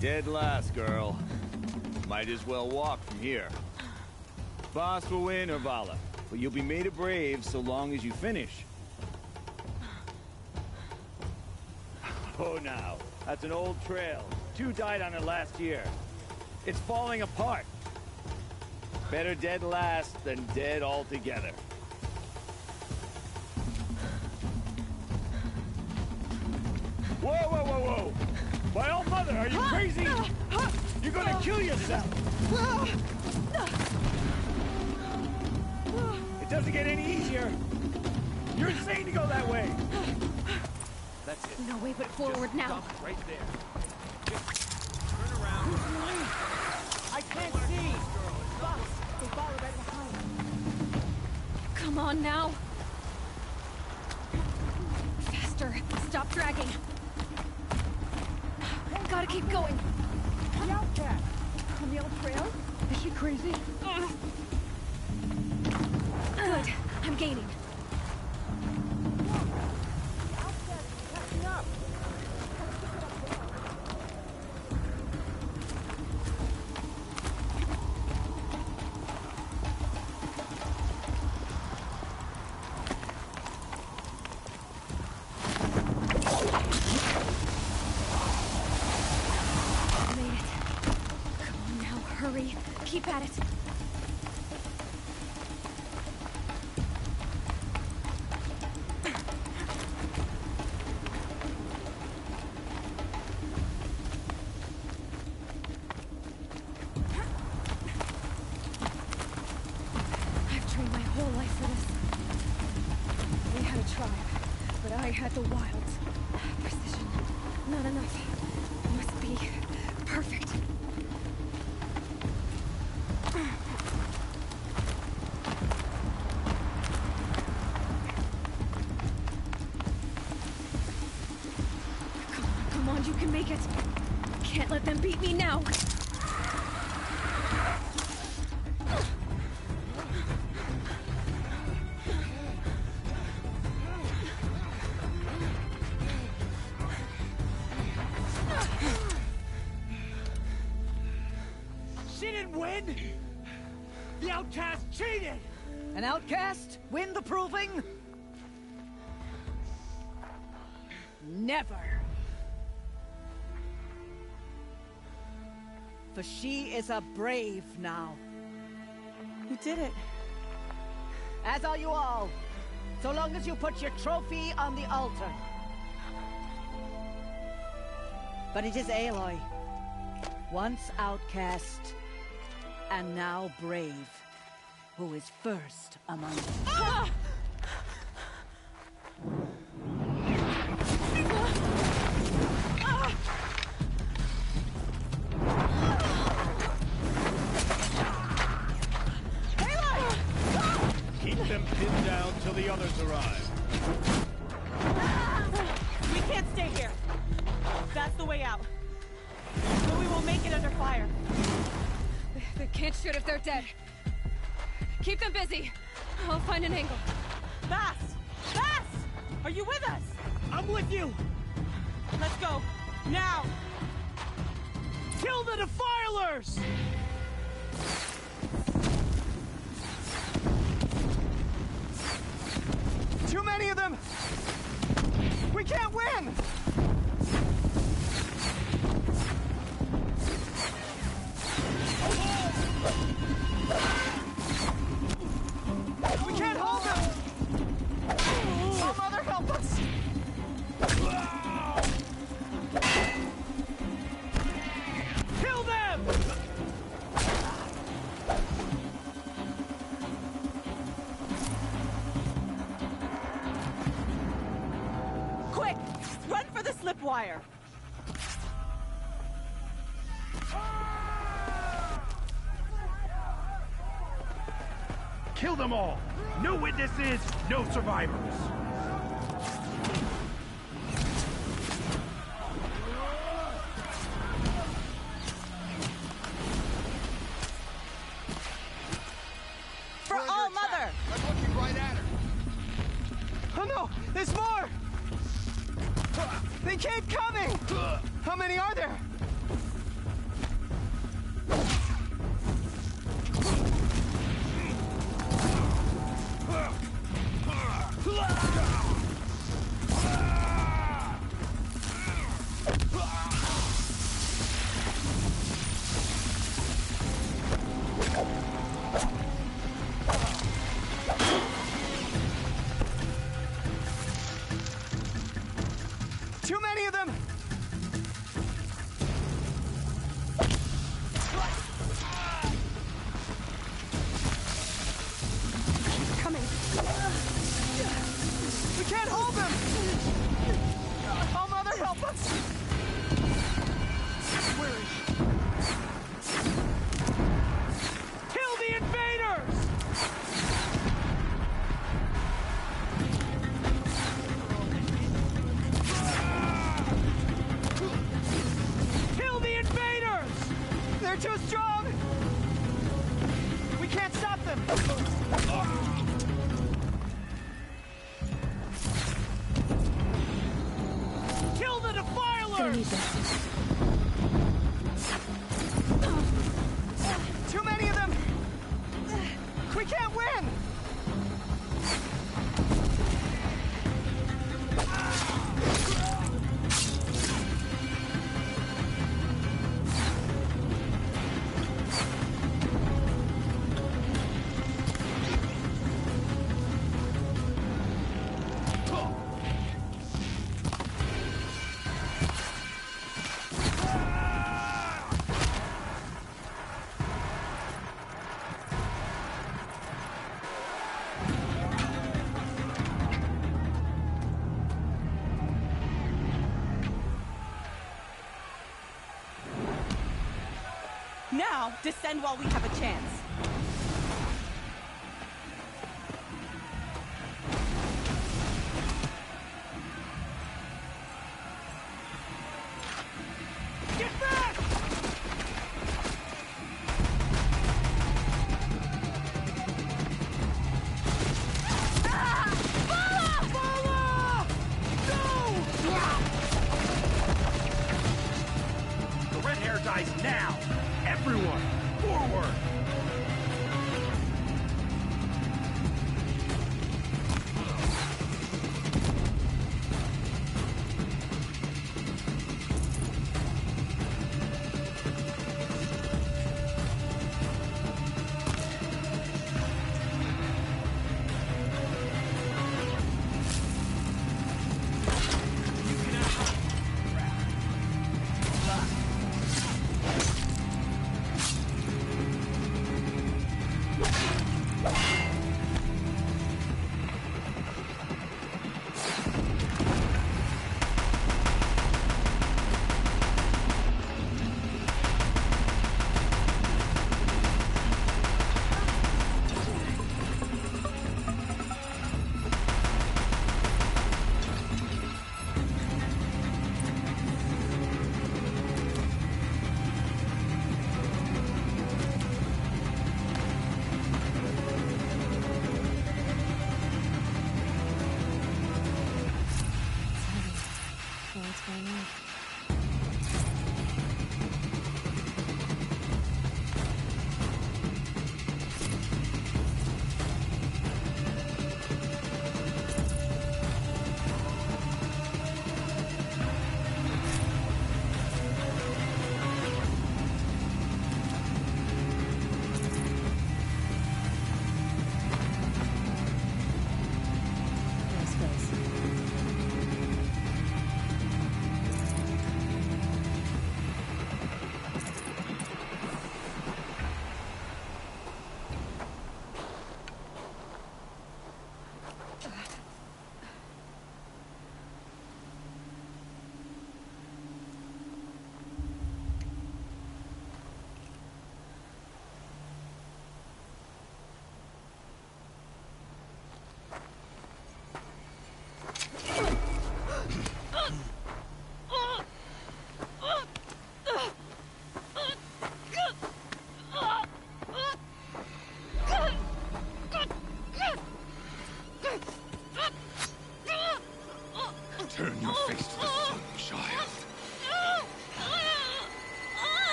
Dead last, girl. Might as well walk from here. Boss will win, Urvala, but you'll be made a brave so long as you finish. Oh, now. That's an old trail. 2 died on it last year. It's falling apart. Better dead last than dead altogether. Whoa, whoa, whoa, whoa! My old mother, are you crazy? You're gonna kill yourself! It doesn't get any easier! You're insane to go that way! That's it. No way but forward now. Stop right there. Just turn around. I can't see! Boss, they follow right behind. Come on now. Faster. Stop dragging. Gotta keep going. The outcast! On the old trail? Is she crazy? Good. I'm gaining. Keep at it. I've trained my whole life for this. We had a tribe, but I had the wilds. Precision, not enough. Must be perfect. You can make it. Can't let them beat me now. She didn't win! The outcast cheated! An outcast? Win the proving? Never. For she is a brave now. You did it. As are you all. So long as you put your trophy on the altar. But it is Aloy. Once outcast, and now brave, who is first among them. Ah! Pinned down till the others arrive. We can't stay here. That's the way out. But we won't make it under fire. They can't shoot if they're dead. Keep them busy. I'll find an angle. Bast! Bast! Are you with us? I'm with you! Let's go. Now! Kill the Defilers! Too many of them! We can't win! We can't hold them! Oh, Mother, help us! Kill them! Quick! Run for the slip wire! Kill them all! No witnesses, no survivors! For All Mother! I'm looking right at her. Oh no! There's more! They keep coming! How many are there? Too many of them! Coming. We can't hold them! All Mother, help us! Where is she? Kill the invaders! Kill the invaders! They're too strong! We can't stop them! Kill the defilers! Gonna need this. Too many of them! We can't win! Now, descend while we have a chance. Get back! The red hair dies now! Everyone, forward!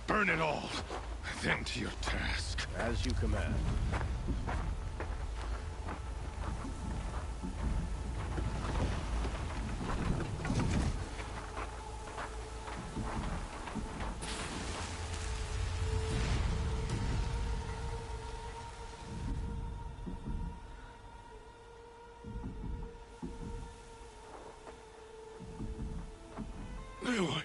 Burn it all, then to your task. As you command. Aloy.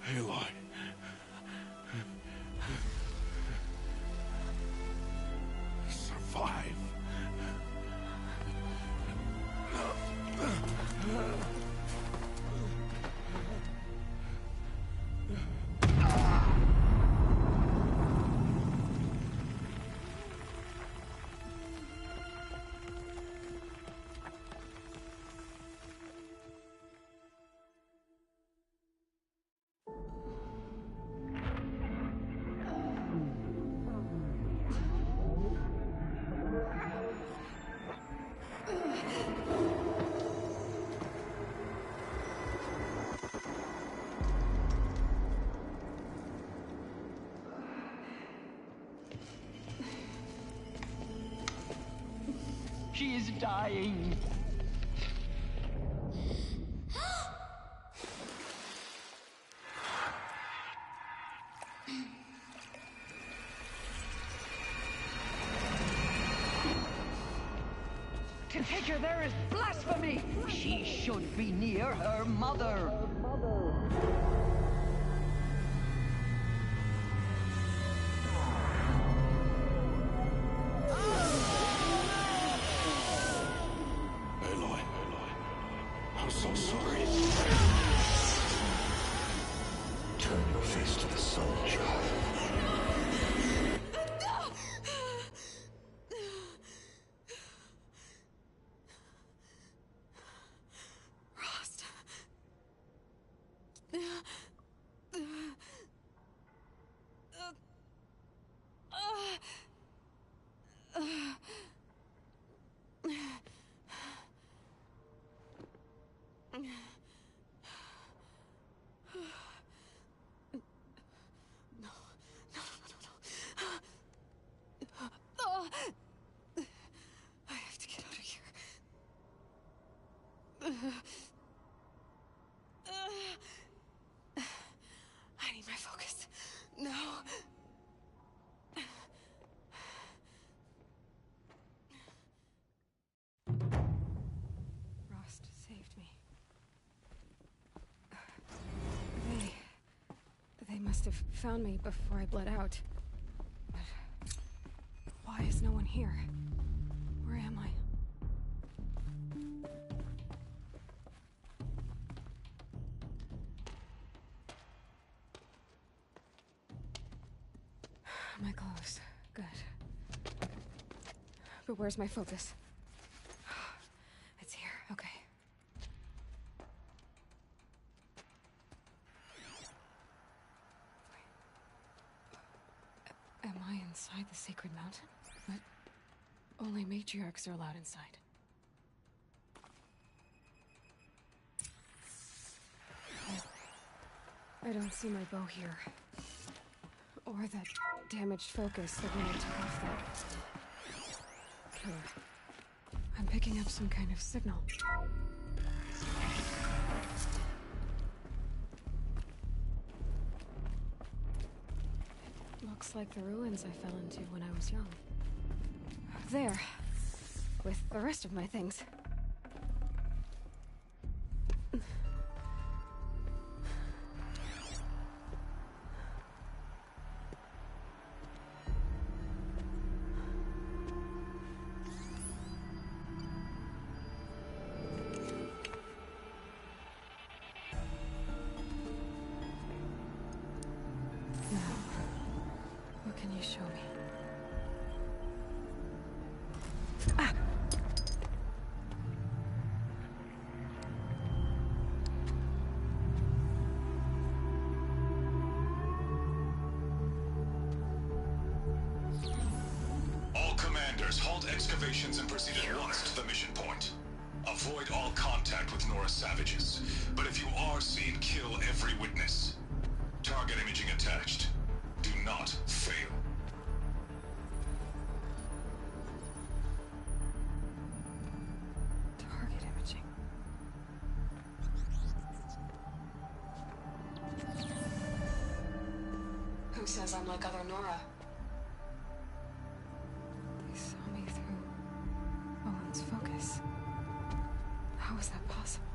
Aloy. Survive. She is dying. To take her there is blasphemy. She should be near her mother. Aloy. I'm so sorry. Turn your face to the sun, child. Rost. I have to get out of here. I need my focus. No. Rost saved me. They must have found me before I bled out. But why is no one here? Where am I? My clothes. Good. But where's my focus? It's here. Okay. Am I inside the Sacred Mountain? But only matriarchs are allowed inside. I don't see my bow here. Or that damaged focus that when I took off that killer. I'm picking up some kind of signal. Looks like the ruins I fell into when I was young. There. with the rest of my things. What can you show me? All commanders, halt excavations and proceed at once to the mission point. Avoid all contact with Nora savages. But if you are seen, kill every witness. Target imaging attached. Do not fail. Target imaging. Who says I'm like other Nora? They saw me through Owen's focus. How is that possible?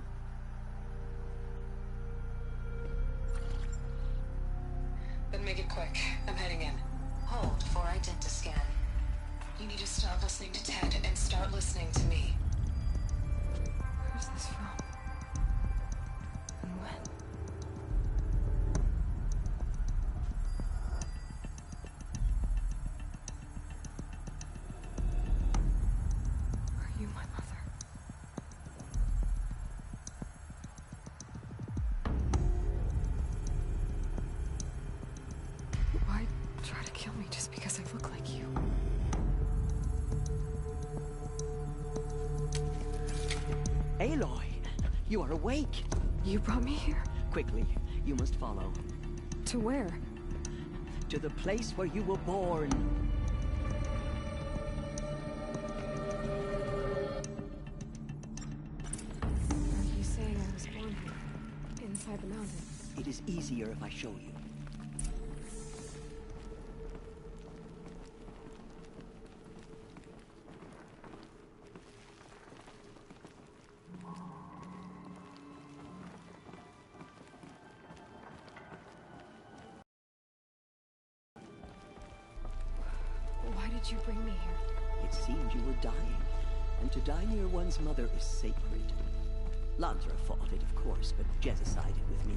Then make it quick. I'm heading in. Hold for identiscan. You need to stop listening to Ted and start listening to me. Where's this from? And when? Are you my mother? Why try to kill me just because I look like you? Aloy, you are awake. You brought me here? Quickly, you must follow. To where? To the place where you were born. Are you saying I was born here? Inside the mountain? It is easier if I show you. Why did you bring me here? It seemed you were dying, and to die near one's mother is sacred. Lansra fought it, of course, but Jezza sided with me.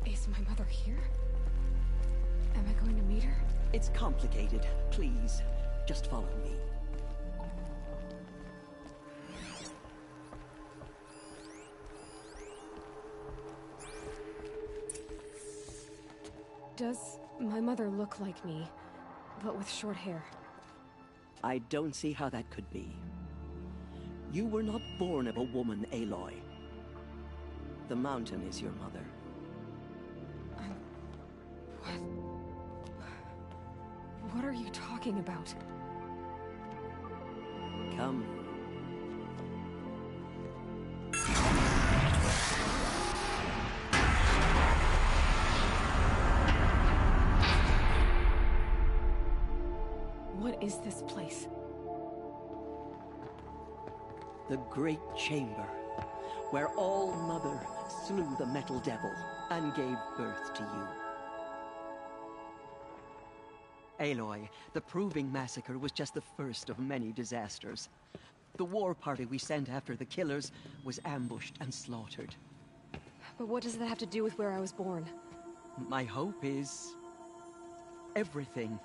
Is my mother here? Am I going to meet her? It's complicated. Please, just follow me. Does my mother look like me, but with short hair? I don't see how that could be. You were not born of a woman, Aloy. The mountain is your mother. What are you talking about? Come. What is this place? The Great Chamber, where All Mother slew the Metal Devil and gave birth to you. Aloy, the Proving Massacre was just the first of many disasters. The war party we sent after the killers was ambushed and slaughtered. But what does that have to do with where I was born? My hope is everything.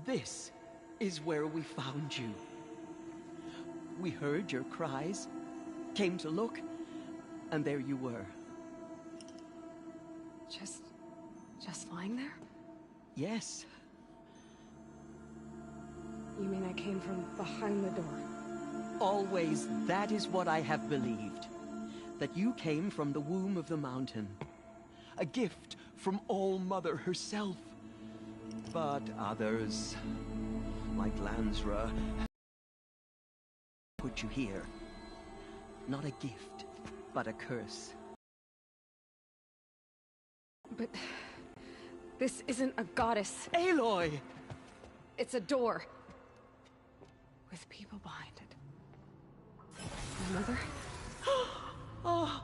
This is where we found you. We heard your cries, came to look, and there you were. Just lying there? Yes. You mean I came from behind the door? Always, that is what I have believed. That you came from the womb of the mountain. A gift from All Mother herself. But others, like Lansra, put you here. Not a gift, but a curse. But this isn't a goddess. Aloy! It's a door. with people behind it. My mother? Oh.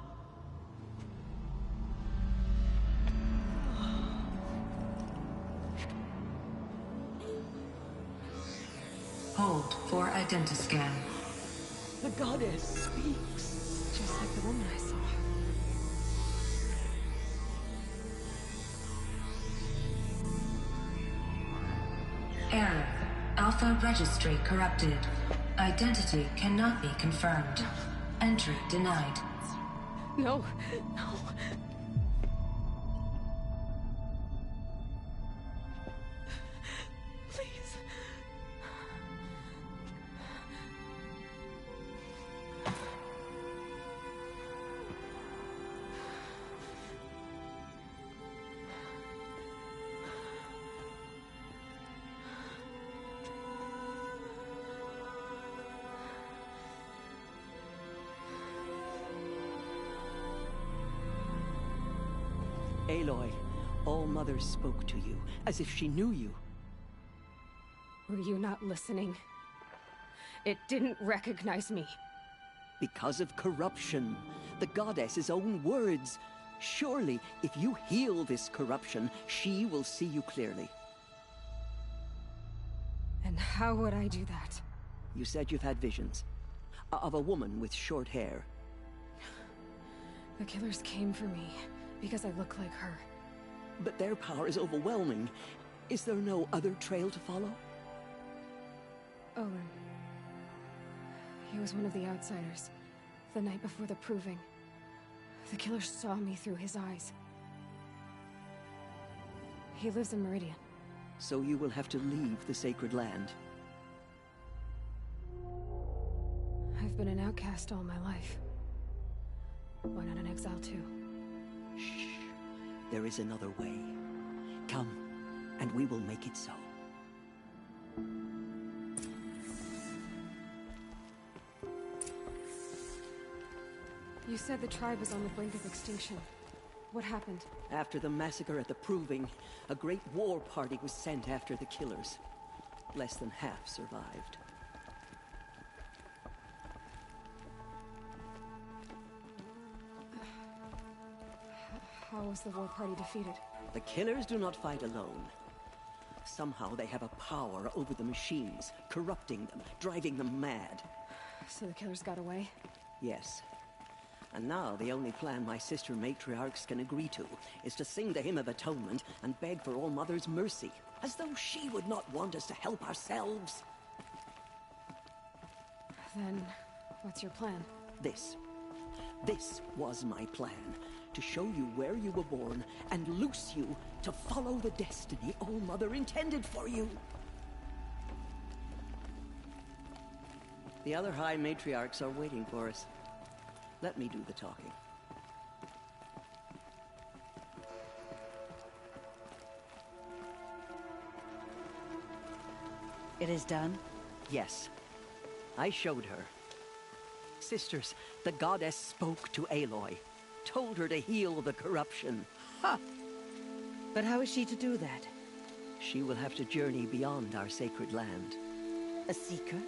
Hold for identiscan. The goddess speaks. Just like the woman I saw. Error. Alpha registry corrupted. Identity cannot be confirmed. Entry denied. No, no. Please. Aloy, All-Mother spoke to you, as if she knew you. Were you not listening? It didn't recognize me. Because of corruption. The goddess's own words. Surely, if you heal this corruption, she will see you clearly. And how would I do that? You said you've had visions. Of a woman with short hair. The killers came for me because I look like her. But their power is overwhelming. Is there no other trail to follow? Olin. He was one of the outsiders. The night before the proving. The killer saw me through his eyes. He lives in Meridian. So you will have to leave the sacred land. I've been an outcast all my life. Why not an exile too? Shh. There is another way. Come, and we will make it so. You said the tribe was on the brink of extinction. What happened? After the massacre at the Proving, a great war party was sent after the killers. Less than half survived. How was the war party defeated? The killers do not fight alone. Somehow they have a power over the machines, corrupting them, driving them mad. So the killers got away? Yes. And now the only plan my sister matriarchs can agree to is to sing the Hymn of Atonement and beg for All-Mother's mercy, as though she would not want us to help ourselves. Then, what's your plan? This was my plan. To show you where you were born and loose you to follow the destiny All-Mother intended for you. The other High Matriarchs are waiting for us. Let me do the talking. It is done? Yes. I showed her. Sisters, the goddess spoke to Aloy. Told her to heal the corruption. Ha! But how is she to do that? She will have to journey beyond our sacred land. A seeker?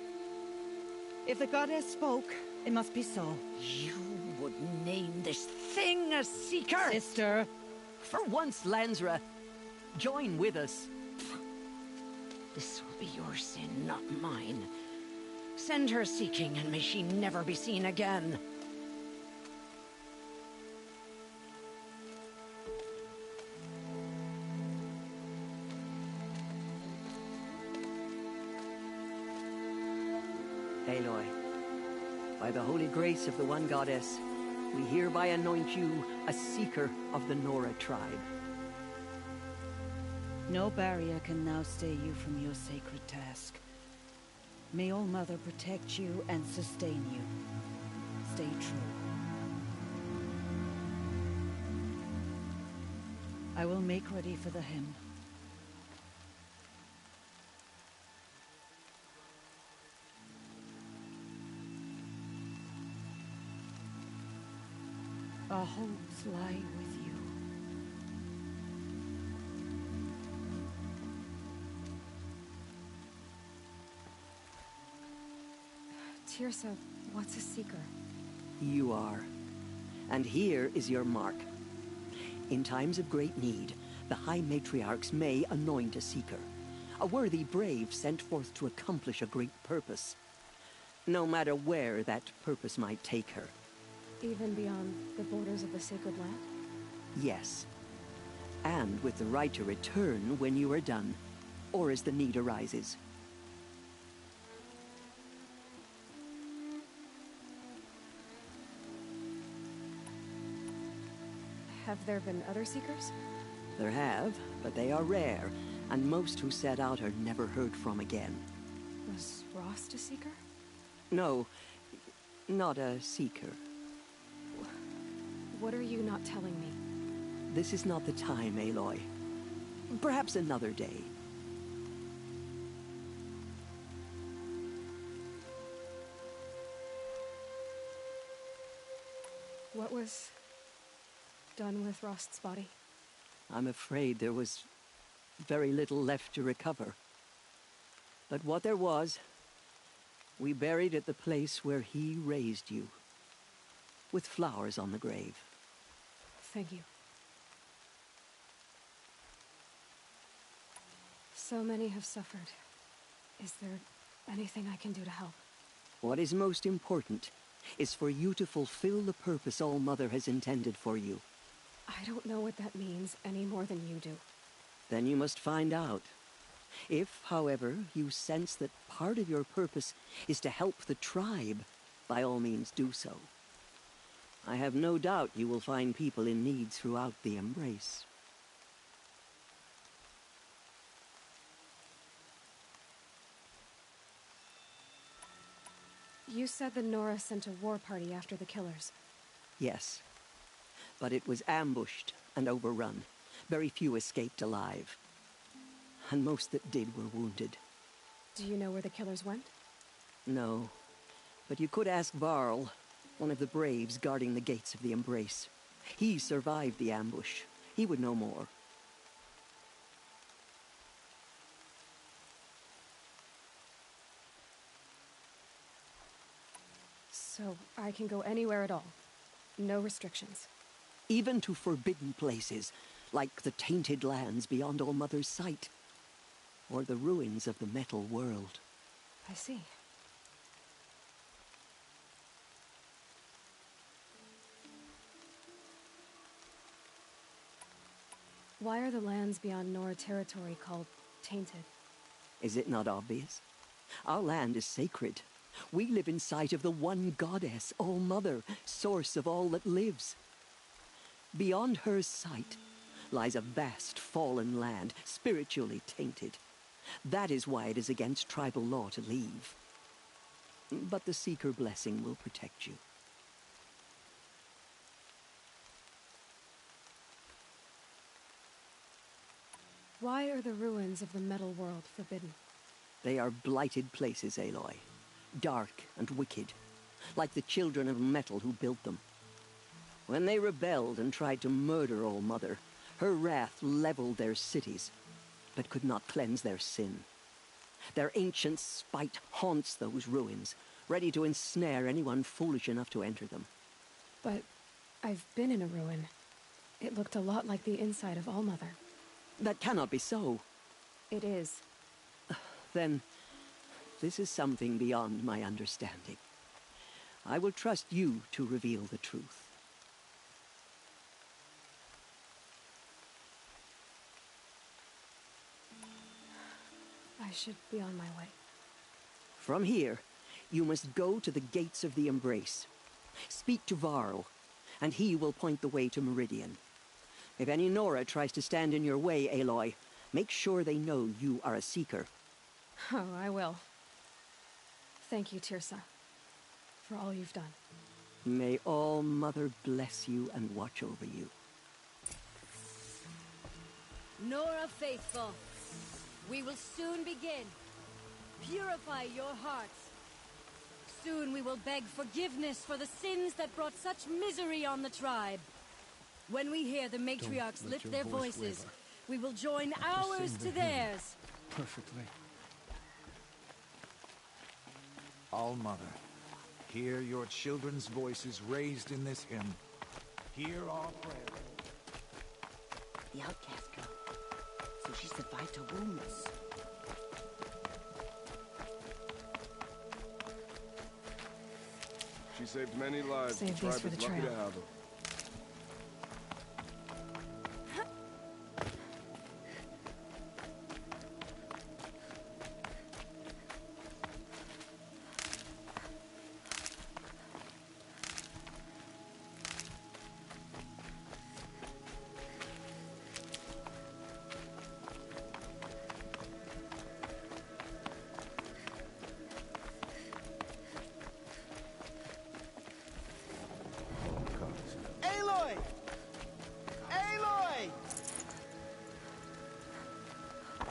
If the goddess spoke, it must be so. You would name this thing a seeker? Sister! For once, Lansra, join with us. This will be your sin, not mine. Send her seeking, and may she never be seen again. Aloy, by the holy grace of the one goddess, we hereby anoint you a seeker of the Nora tribe. No barrier can now stay you from your sacred task. May All-Mother protect you and sustain you. Stay true. I will make ready for the hymn. Our hopes lie with you. Teersa, what's a Seeker? You are. And here is your mark. In times of great need, the High Matriarchs may anoint a Seeker. A worthy brave sent forth to accomplish a great purpose. No matter where that purpose might take her. Even beyond the borders of the Sacred Land? Yes. And with the right to return when you are done, or as the need arises. Have there been other Seekers? There have, but they are rare, and most who set out are never heard from again. Was Rost a Seeker? No, not a Seeker. What are you not telling me? This is not the time, Aloy. Perhaps another day. What was done with Rost's body? I'm afraid there was very little left to recover. But what there was, we buried at the place where he raised you, with flowers on the grave. Thank you. So many have suffered. Is there anything I can do to help? What is most important is for you to fulfill the purpose All-Mother has intended for you. I don't know what that means any more than you do. Then you must find out. If, however, you sense that part of your purpose is to help the tribe, by all means do so. I have no doubt you will find people in need throughout the Embrace. You said the Nora sent a war party after the killers. Yes. But it was ambushed and overrun. Very few escaped alive. And most that did were wounded. Do you know where the killers went? No. But you could ask Varl, one of the braves guarding the gates of the Embrace. He survived the ambush. He would know more. So I can go anywhere at all? No restrictions? Even to forbidden places, like the tainted lands beyond All-Mother's sight. Or the ruins of the Metal World. I see. Why are the lands beyond Nora territory called tainted? Is it not obvious? Our land is sacred. We live in sight of the one goddess, All-Mother, source of all that lives. Beyond her sight lies a vast fallen land, spiritually tainted. That is why it is against tribal law to leave. But the Seeker blessing will protect you. Why are the ruins of the Metal World forbidden? They are blighted places, Aloy. Dark and wicked, like the children of metal who built them. When they rebelled and tried to murder All-Mother, her wrath leveled their cities, but could not cleanse their sin. Their ancient spite haunts those ruins, ready to ensnare anyone foolish enough to enter them. But I've been in a ruin. It looked a lot like the inside of All-Mother. That cannot be so. It is. Then, this is something beyond my understanding. I will trust you to reveal the truth. I should be on my way. From here, you must go to the gates of the Embrace. Speak to Varl, and he will point the way to Meridian. If any Nora tries to stand in your way, Aloy, make sure they know you are a Seeker. Oh, I will. Thank you, Teersa, for all you've done. May All-Mother bless you and watch over you. Nora Faithful, we will soon begin. Purify your hearts. Soon we will beg forgiveness for the sins that brought such misery on the tribe. When we hear the matriarchs lift their voices, we will join ours to theirs. Perfectly. All-Mother, Hear your children's voices raised in this hymn. Hear our prayer. The outcast girl. So she survived her wounds. She saved many lives. Save these for the lucky trail. to have them. Aloy! Aloy!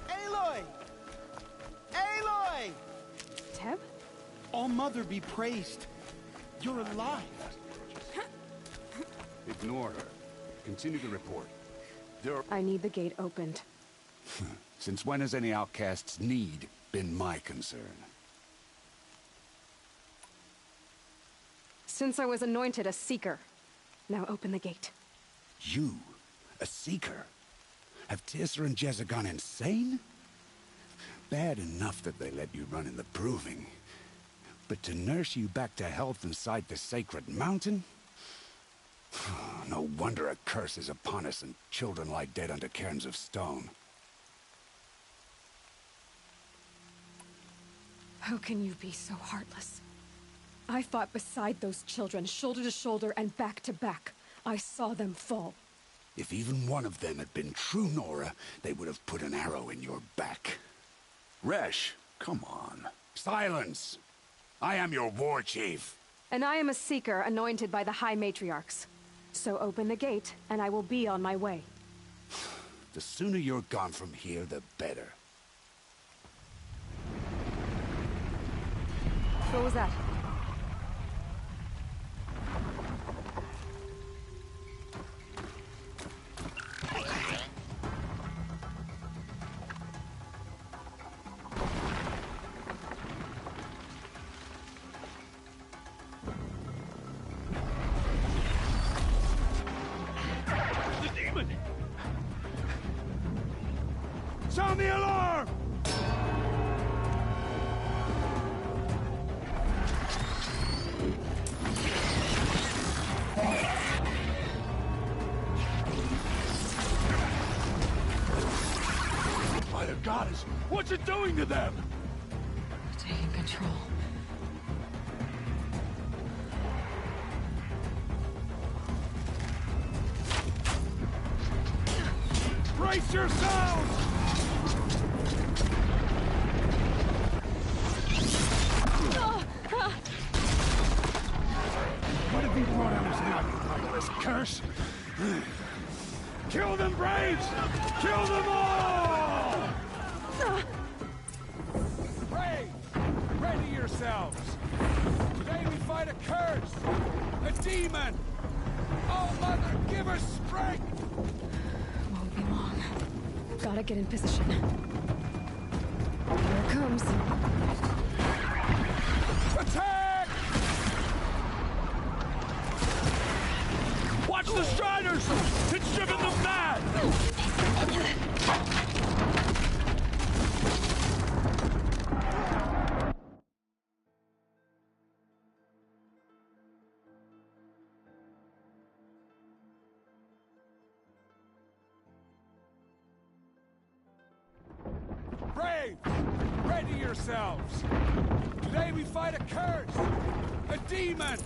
Aloy! Aloy! Teb? All Mother be praised. You're alive. Ignore her. Continue to report. I need the gate opened. Since when has any outcast's need been my concern? Since I was anointed a seeker. Now open the gate. You? A seeker? Have Tissa and Jezza gone insane? Bad enough that they let you run in the Proving. But to nurse you back to health inside the sacred mountain? No wonder a curse is upon us and children lie dead under cairns of stone. How can you be so heartless? I fought beside those children, shoulder to shoulder and back to back. I saw them fall. If even one of them had been true Nora, they would have put an arrow in your back. Resh, come on. Silence! I am your war chief. And I am a seeker anointed by the High Matriarchs. So open the gate, and I will be on my way. The sooner you're gone from here, the better. What was that? Sound the alarm! By the goddess, what's it doing to them? Taking control. Brace yourselves! What have you brought on us now, you this curse? Kill them, Braves! Kill them all! Braves, ready yourselves. Today we fight a curse, a demon. Oh, Mother, give us strength! Won't be long. Gotta get in position. Here it comes. Attack! Watch the Striders! It's driven them mad! Braves, ready yourselves. Today we fight a curse, a demon.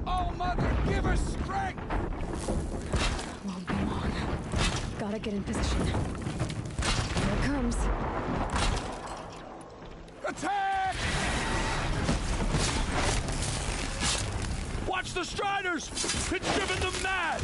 Oh, Mother, give us strength! Won't be long. Gotta get in position. Here it comes. Attack! Watch the Striders! It's driven them mad!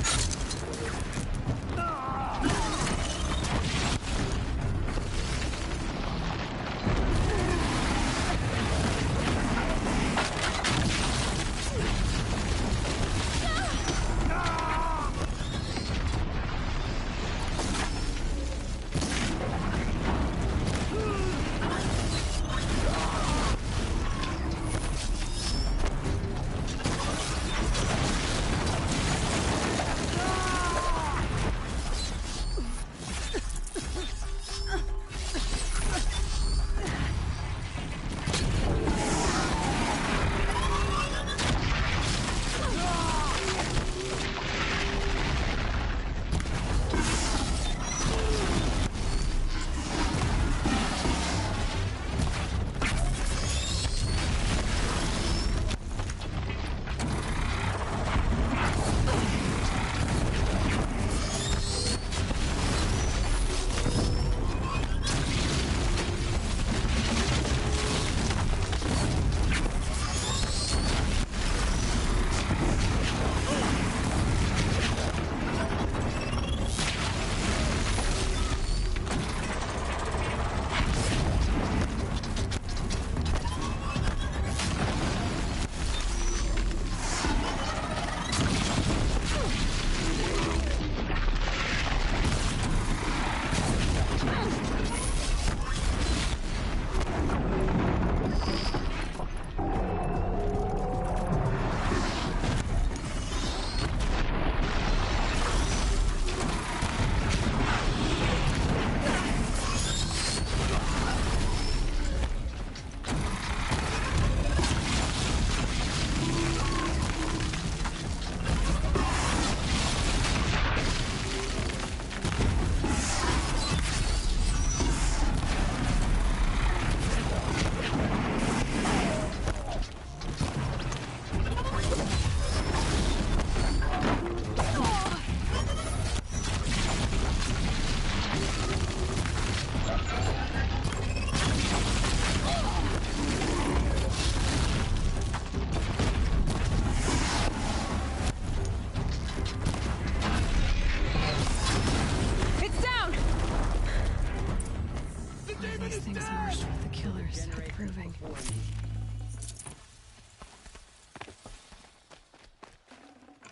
something.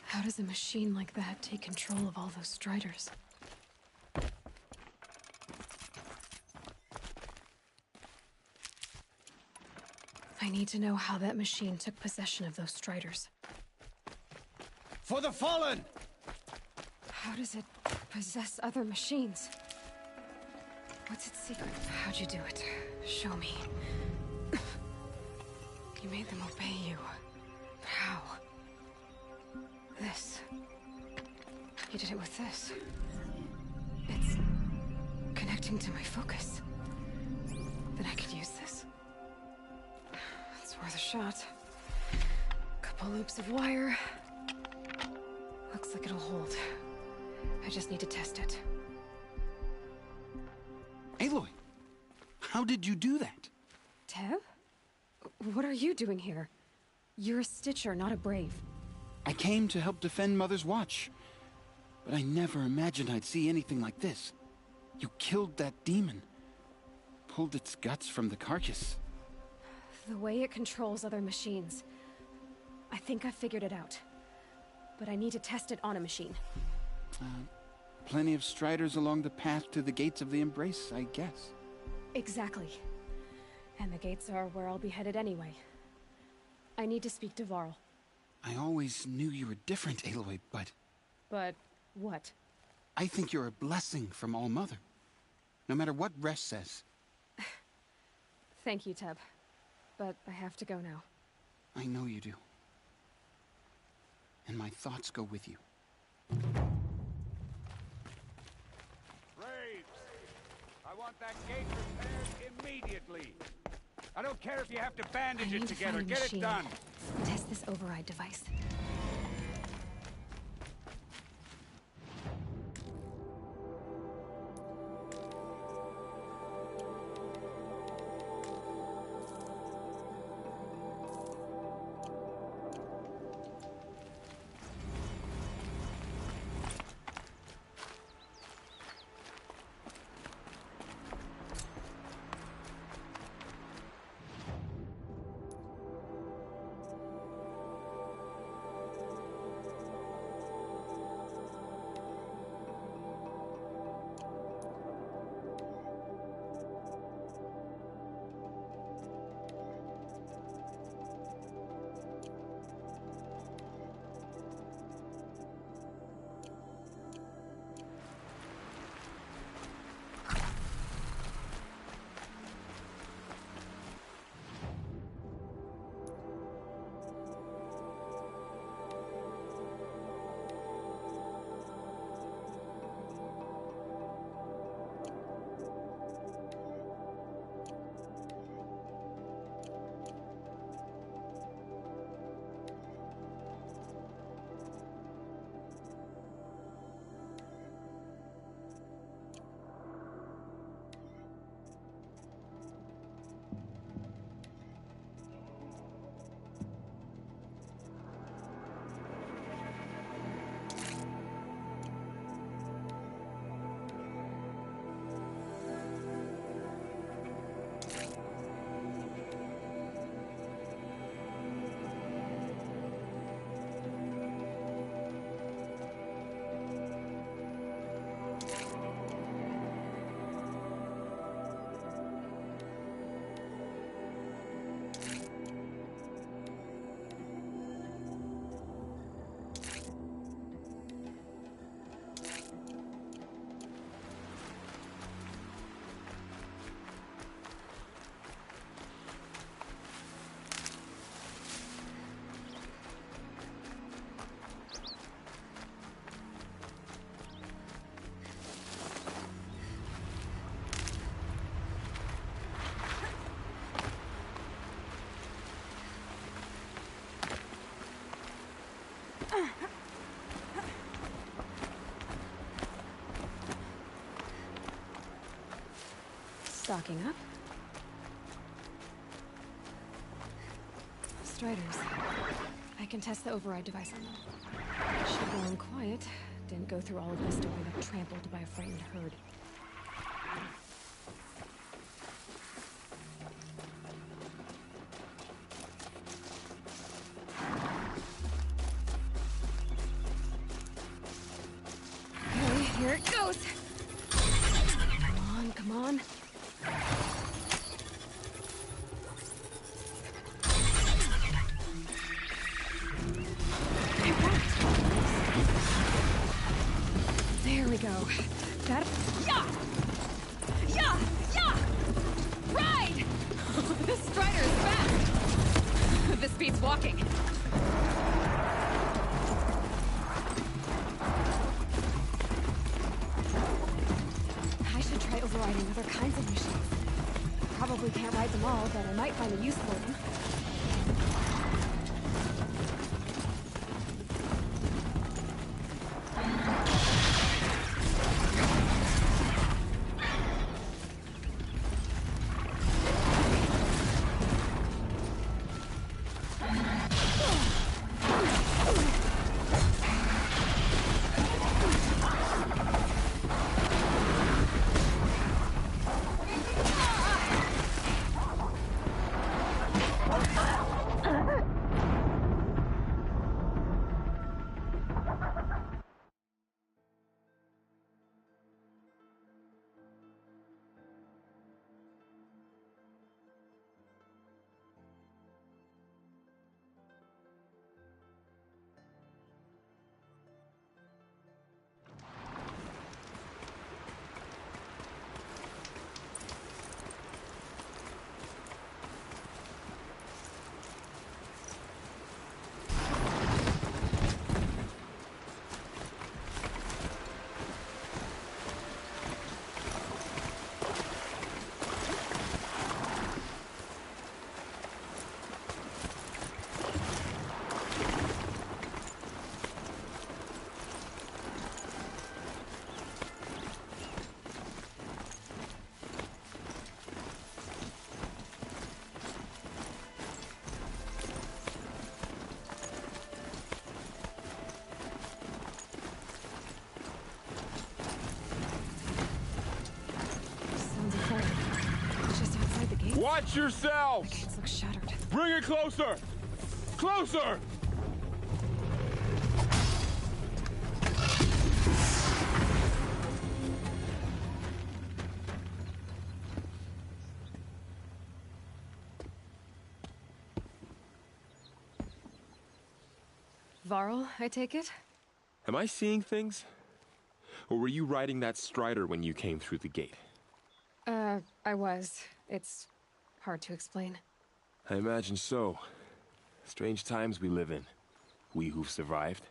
How does a machine like that take control of all those Striders? I need to know how that machine took possession of those Striders. For the Fallen! How does it possess other machines? What's its secret? How'd you do it? Show me. You made them obey you. But how? This. You did it with this. It's connecting to my focus. Then I could use this. It's worth a shot. Couple loops of wire. Looks like it'll hold. I just need to test it. Aloy, how did you do that? Teb? What are you doing here? You're a Stitcher, not a Brave. I came to help defend Mother's Watch, but I never imagined I'd see anything like this. You killed that demon, pulled its guts from the carcass. The way it controls other machines. I think I figured it out. But I need to test it on a machine. Plenty of Striders along the path to the Gates of the Embrace, I guess. Exactly. And the gates are where I'll be headed anyway. I need to speak to Varl. I always knew you were different, Aloy, but... But what? I think you're a blessing from All-Mother. No matter what Resh says. Thank you, Teb. But I have to go now. I know you do. And my thoughts go with you. Braves! I want that gate repaired immediately. I don't care if you have to bandage it together. Get it done. Test this override device. Stocking up. Striders. I can test the override device on them. Should go in quiet. Didn't go through all of this to wind up trampled by a frightened herd. on. There we go. That... Yeah! Yeah! Yeah! Ride! This Strider is fast! This beats walking. I should try overriding other kinds of machines. Probably can't ride them all, but I might find a use for them. Watch yourselves! The gates look shuttered. Bring it closer! Closer! Varl, I take it? Am I seeing things? Or were you riding that Strider when you came through the gate? I was. It's hard to explain. I imagine so. Strange times we live in. We who've survived.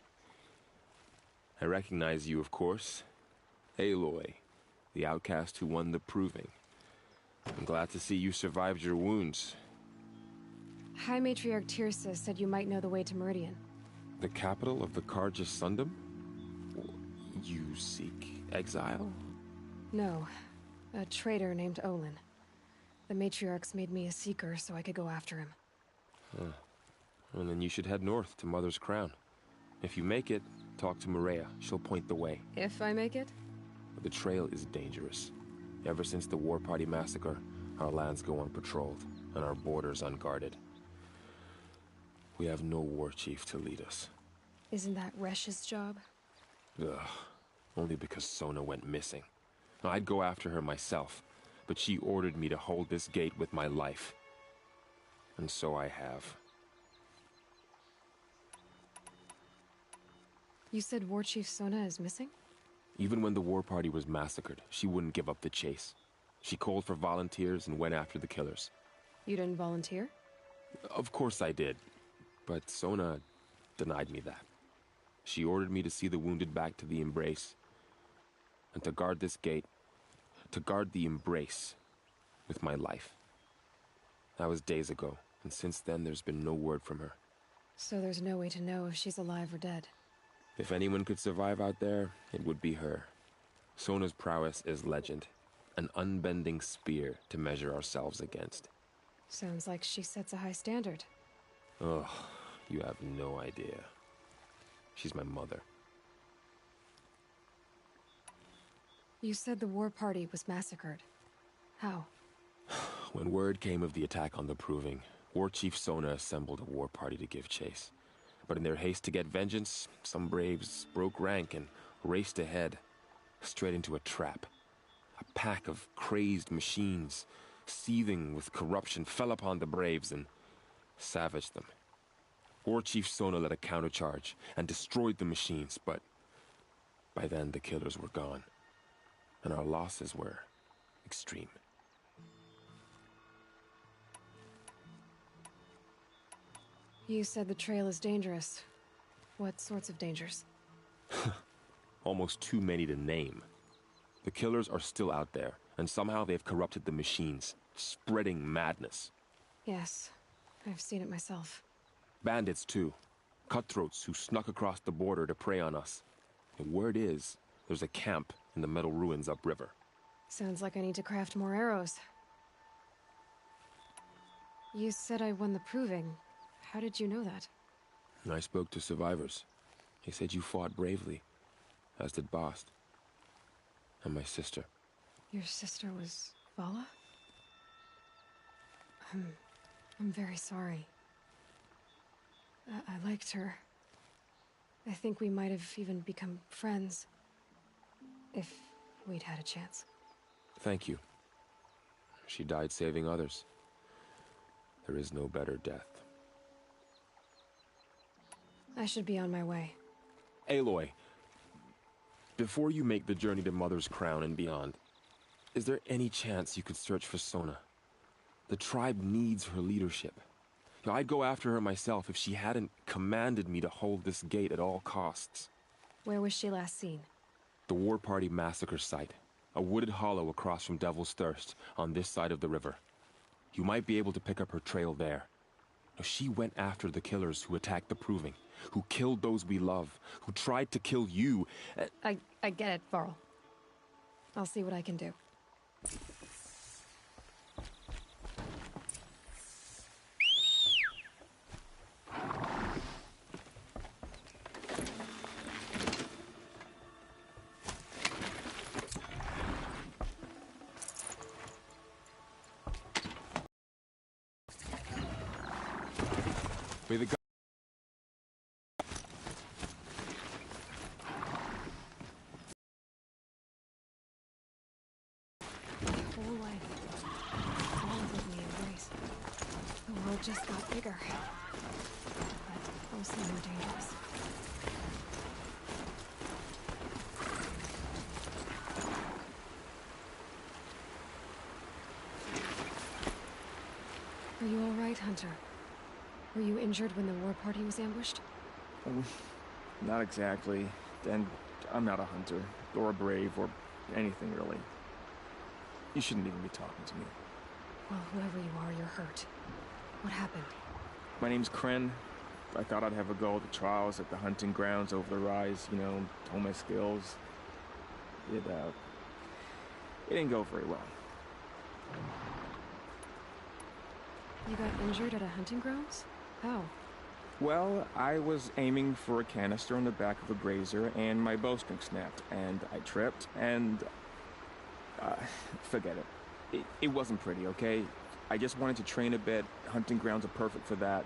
I recognize you, of course. Aloy, the outcast who won the Proving. I'm glad to see you survived your wounds. High Matriarch Tirsa said you might know the way to Meridian. The capital of the Carja Sundom? You seek exile? No. A traitor named Olin. The Matriarchs made me a seeker so I could go after him. Huh. Well, then you should head north to Mother's Crown. If you make it, talk to Maria. She'll point the way. If I make it? The trail is dangerous. Ever since the War Party massacre, our lands go unpatrolled, and our borders unguarded. We have no war chief to lead us. Isn't that Resh's job? Ugh. Only because Sona went missing. I'd go after her myself, but she ordered me to hold this gate with my life. And so I have. You said War Chief Sona is missing? Even when the War Party was massacred, she wouldn't give up the chase. She called for volunteers and went after the killers. You didn't volunteer? Of course I did. But Sona denied me that. She ordered me to see the wounded back to the Embrace, and to guard this gate, to guard the Embrace with my life. That was days ago, and since then there's been no word from her. So there's no way to know if she's alive or dead. If anyone could survive out there, it would be her. Sona's prowess is legend, an unbending spear to measure ourselves against. Sounds like she sets a high standard. Ugh, you have no idea. She's my mother. You said the War Party was massacred. How? When word came of the attack on the Proving, War Chief Sona assembled a war party to give chase. But in their haste to get vengeance, some braves broke rank and raced ahead, straight into a trap. A pack of crazed machines, seething with corruption, fell upon the Braves and savaged them. War Chief Sona led a countercharge and destroyed the machines, but by then the killers were gone, and our losses were extreme. You said the trail is dangerous. What sorts of dangers? Almost too many to name. The killers are still out there, and somehow they've corrupted the machines, spreading madness. Yes, I've seen it myself. Bandits, too. Cutthroats who snuck across the border to prey on us. The word is, there's a camp in the metal ruins upriver. Sounds like I need to craft more arrows. You said I won the proving. How did you know that? I spoke to survivors. They said you fought bravely, as did Bast. And my sister. Your sister was Vala? I'm very sorry. I liked her. I think we might have even become friends. If we'd had a chance. Thank you. She died saving others. There is no better death. I should be on my way. Aloy, before you make the journey to Mother's Crown and beyond, is there any chance you could search for Sona? The tribe needs her leadership. I'd go after her myself if she hadn't commanded me to hold this gate at all costs. Where was she last seen? The War Party massacre site. A wooded hollow across from Devil's Thirst, on this side of the river. You might be able to pick up her trail there. She went after the killers who attacked the Proving, who killed those we love, who tried to kill you. I get it, Varl. I'll see what I can do. May the Whole life. All of it we embrace. The world just got bigger. But also more dangerous. Are you all right, Hunter? Were you injured when the war party was ambushed? Not exactly. And I'm not a hunter, or a brave, or anything really. You shouldn't even be talking to me. Well, whoever you are, you're hurt. What happened? My name's Kren. I thought I'd have a go at the trials at the hunting grounds over the rise, you know, hone my skills. It didn't go very well. You got injured at a hunting grounds? How? Well, I was aiming for a canister on the back of a grazer, and my bowstring snapped, and I tripped, and... forget it. It wasn't pretty, okay? I just wanted to train a bit. Hunting grounds are perfect for that.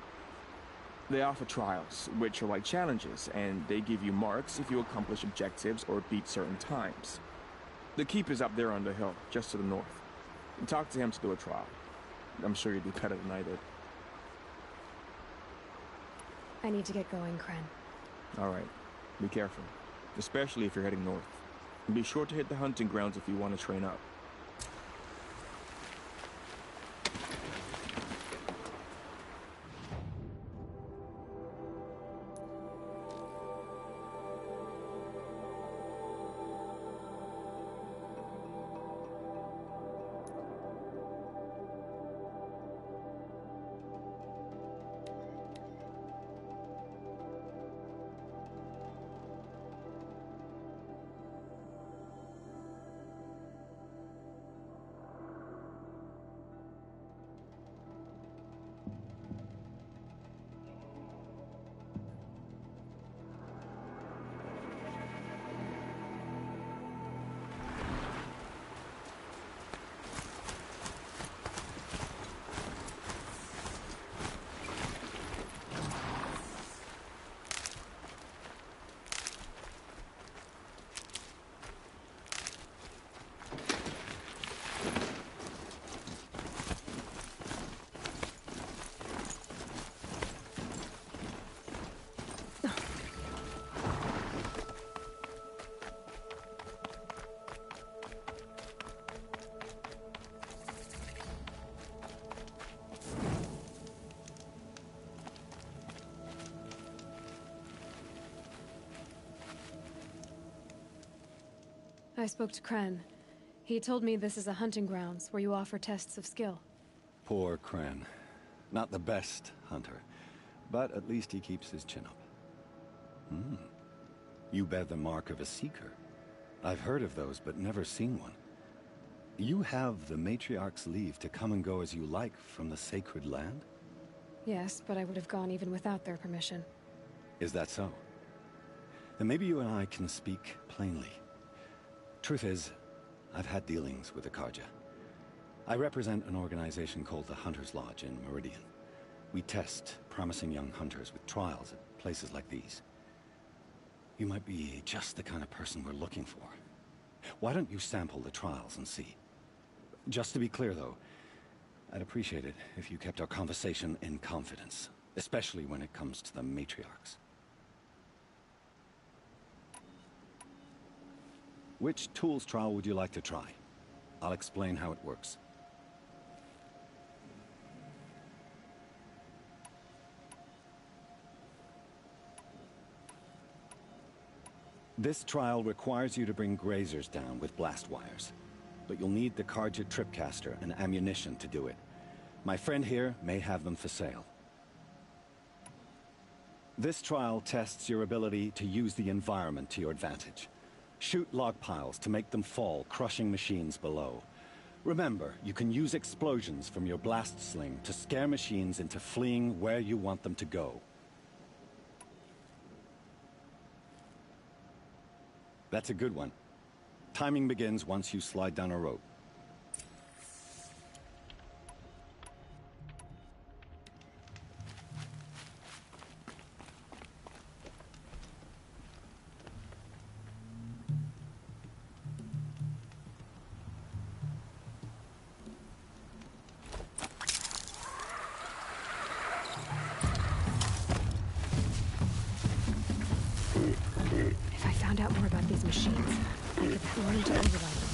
They offer trials, which are like challenges, and they give you marks if you accomplish objectives or beat certain times. The keep is up there on the hill, just to the north. And talk to him to do a trial. I'm sure you'd do better than I did. I need to get going, Kren. Alright. Be careful. Especially if you're heading north. And be sure to hit the hunting grounds if you want to train up. I spoke to Kren. He told me this is a hunting grounds where you offer tests of skill. Poor Kren. Not the best hunter, but at least he keeps his chin up. You bear the mark of a seeker. I've heard of those, but never seen one. You have the Matriarch's leave to come and go as you like from the sacred land? Yes, but I would have gone even without their permission. Is that so? Then maybe you and I can speak plainly. Truth is, I've had dealings with the Carja. I represent an organization called the Hunter's Lodge in Meridian. We test promising young hunters with trials at places like these. You might be just the kind of person we're looking for. Why don't you sample the trials and see? Just to be clear, though, I'd appreciate it if you kept our conversation in confidence, especially when it comes to the Matriarchs. Which tools trial would you like to try? I'll explain how it works. This trial requires you to bring grazers down with blast wires. But you'll need the Carja Tripcaster and ammunition to do it. My friend here may have them for sale. This trial tests your ability to use the environment to your advantage. Shoot log piles to make them fall, crushing machines below. Remember, you can use explosions from your blast sling to scare machines into fleeing where you want them to go. That's a good one. Timing begins once you slide down a rope. If I found out more about these machines, I could learn to override them.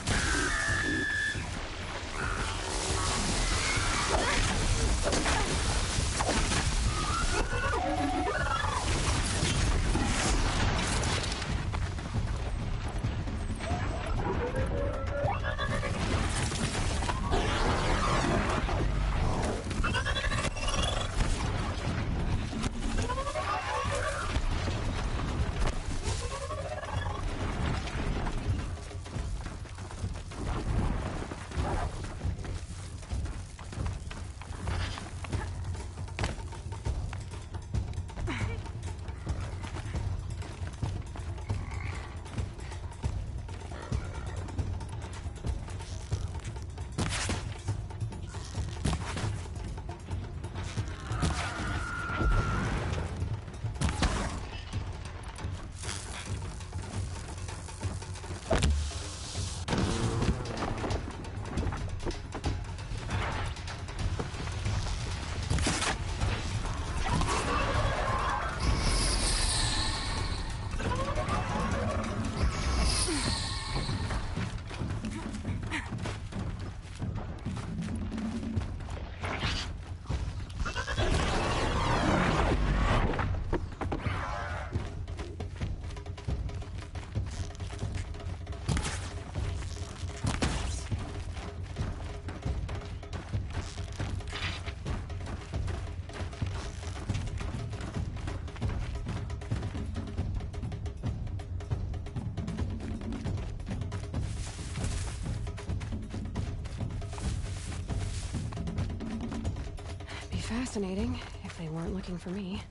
Fascinating, if they weren't looking for me.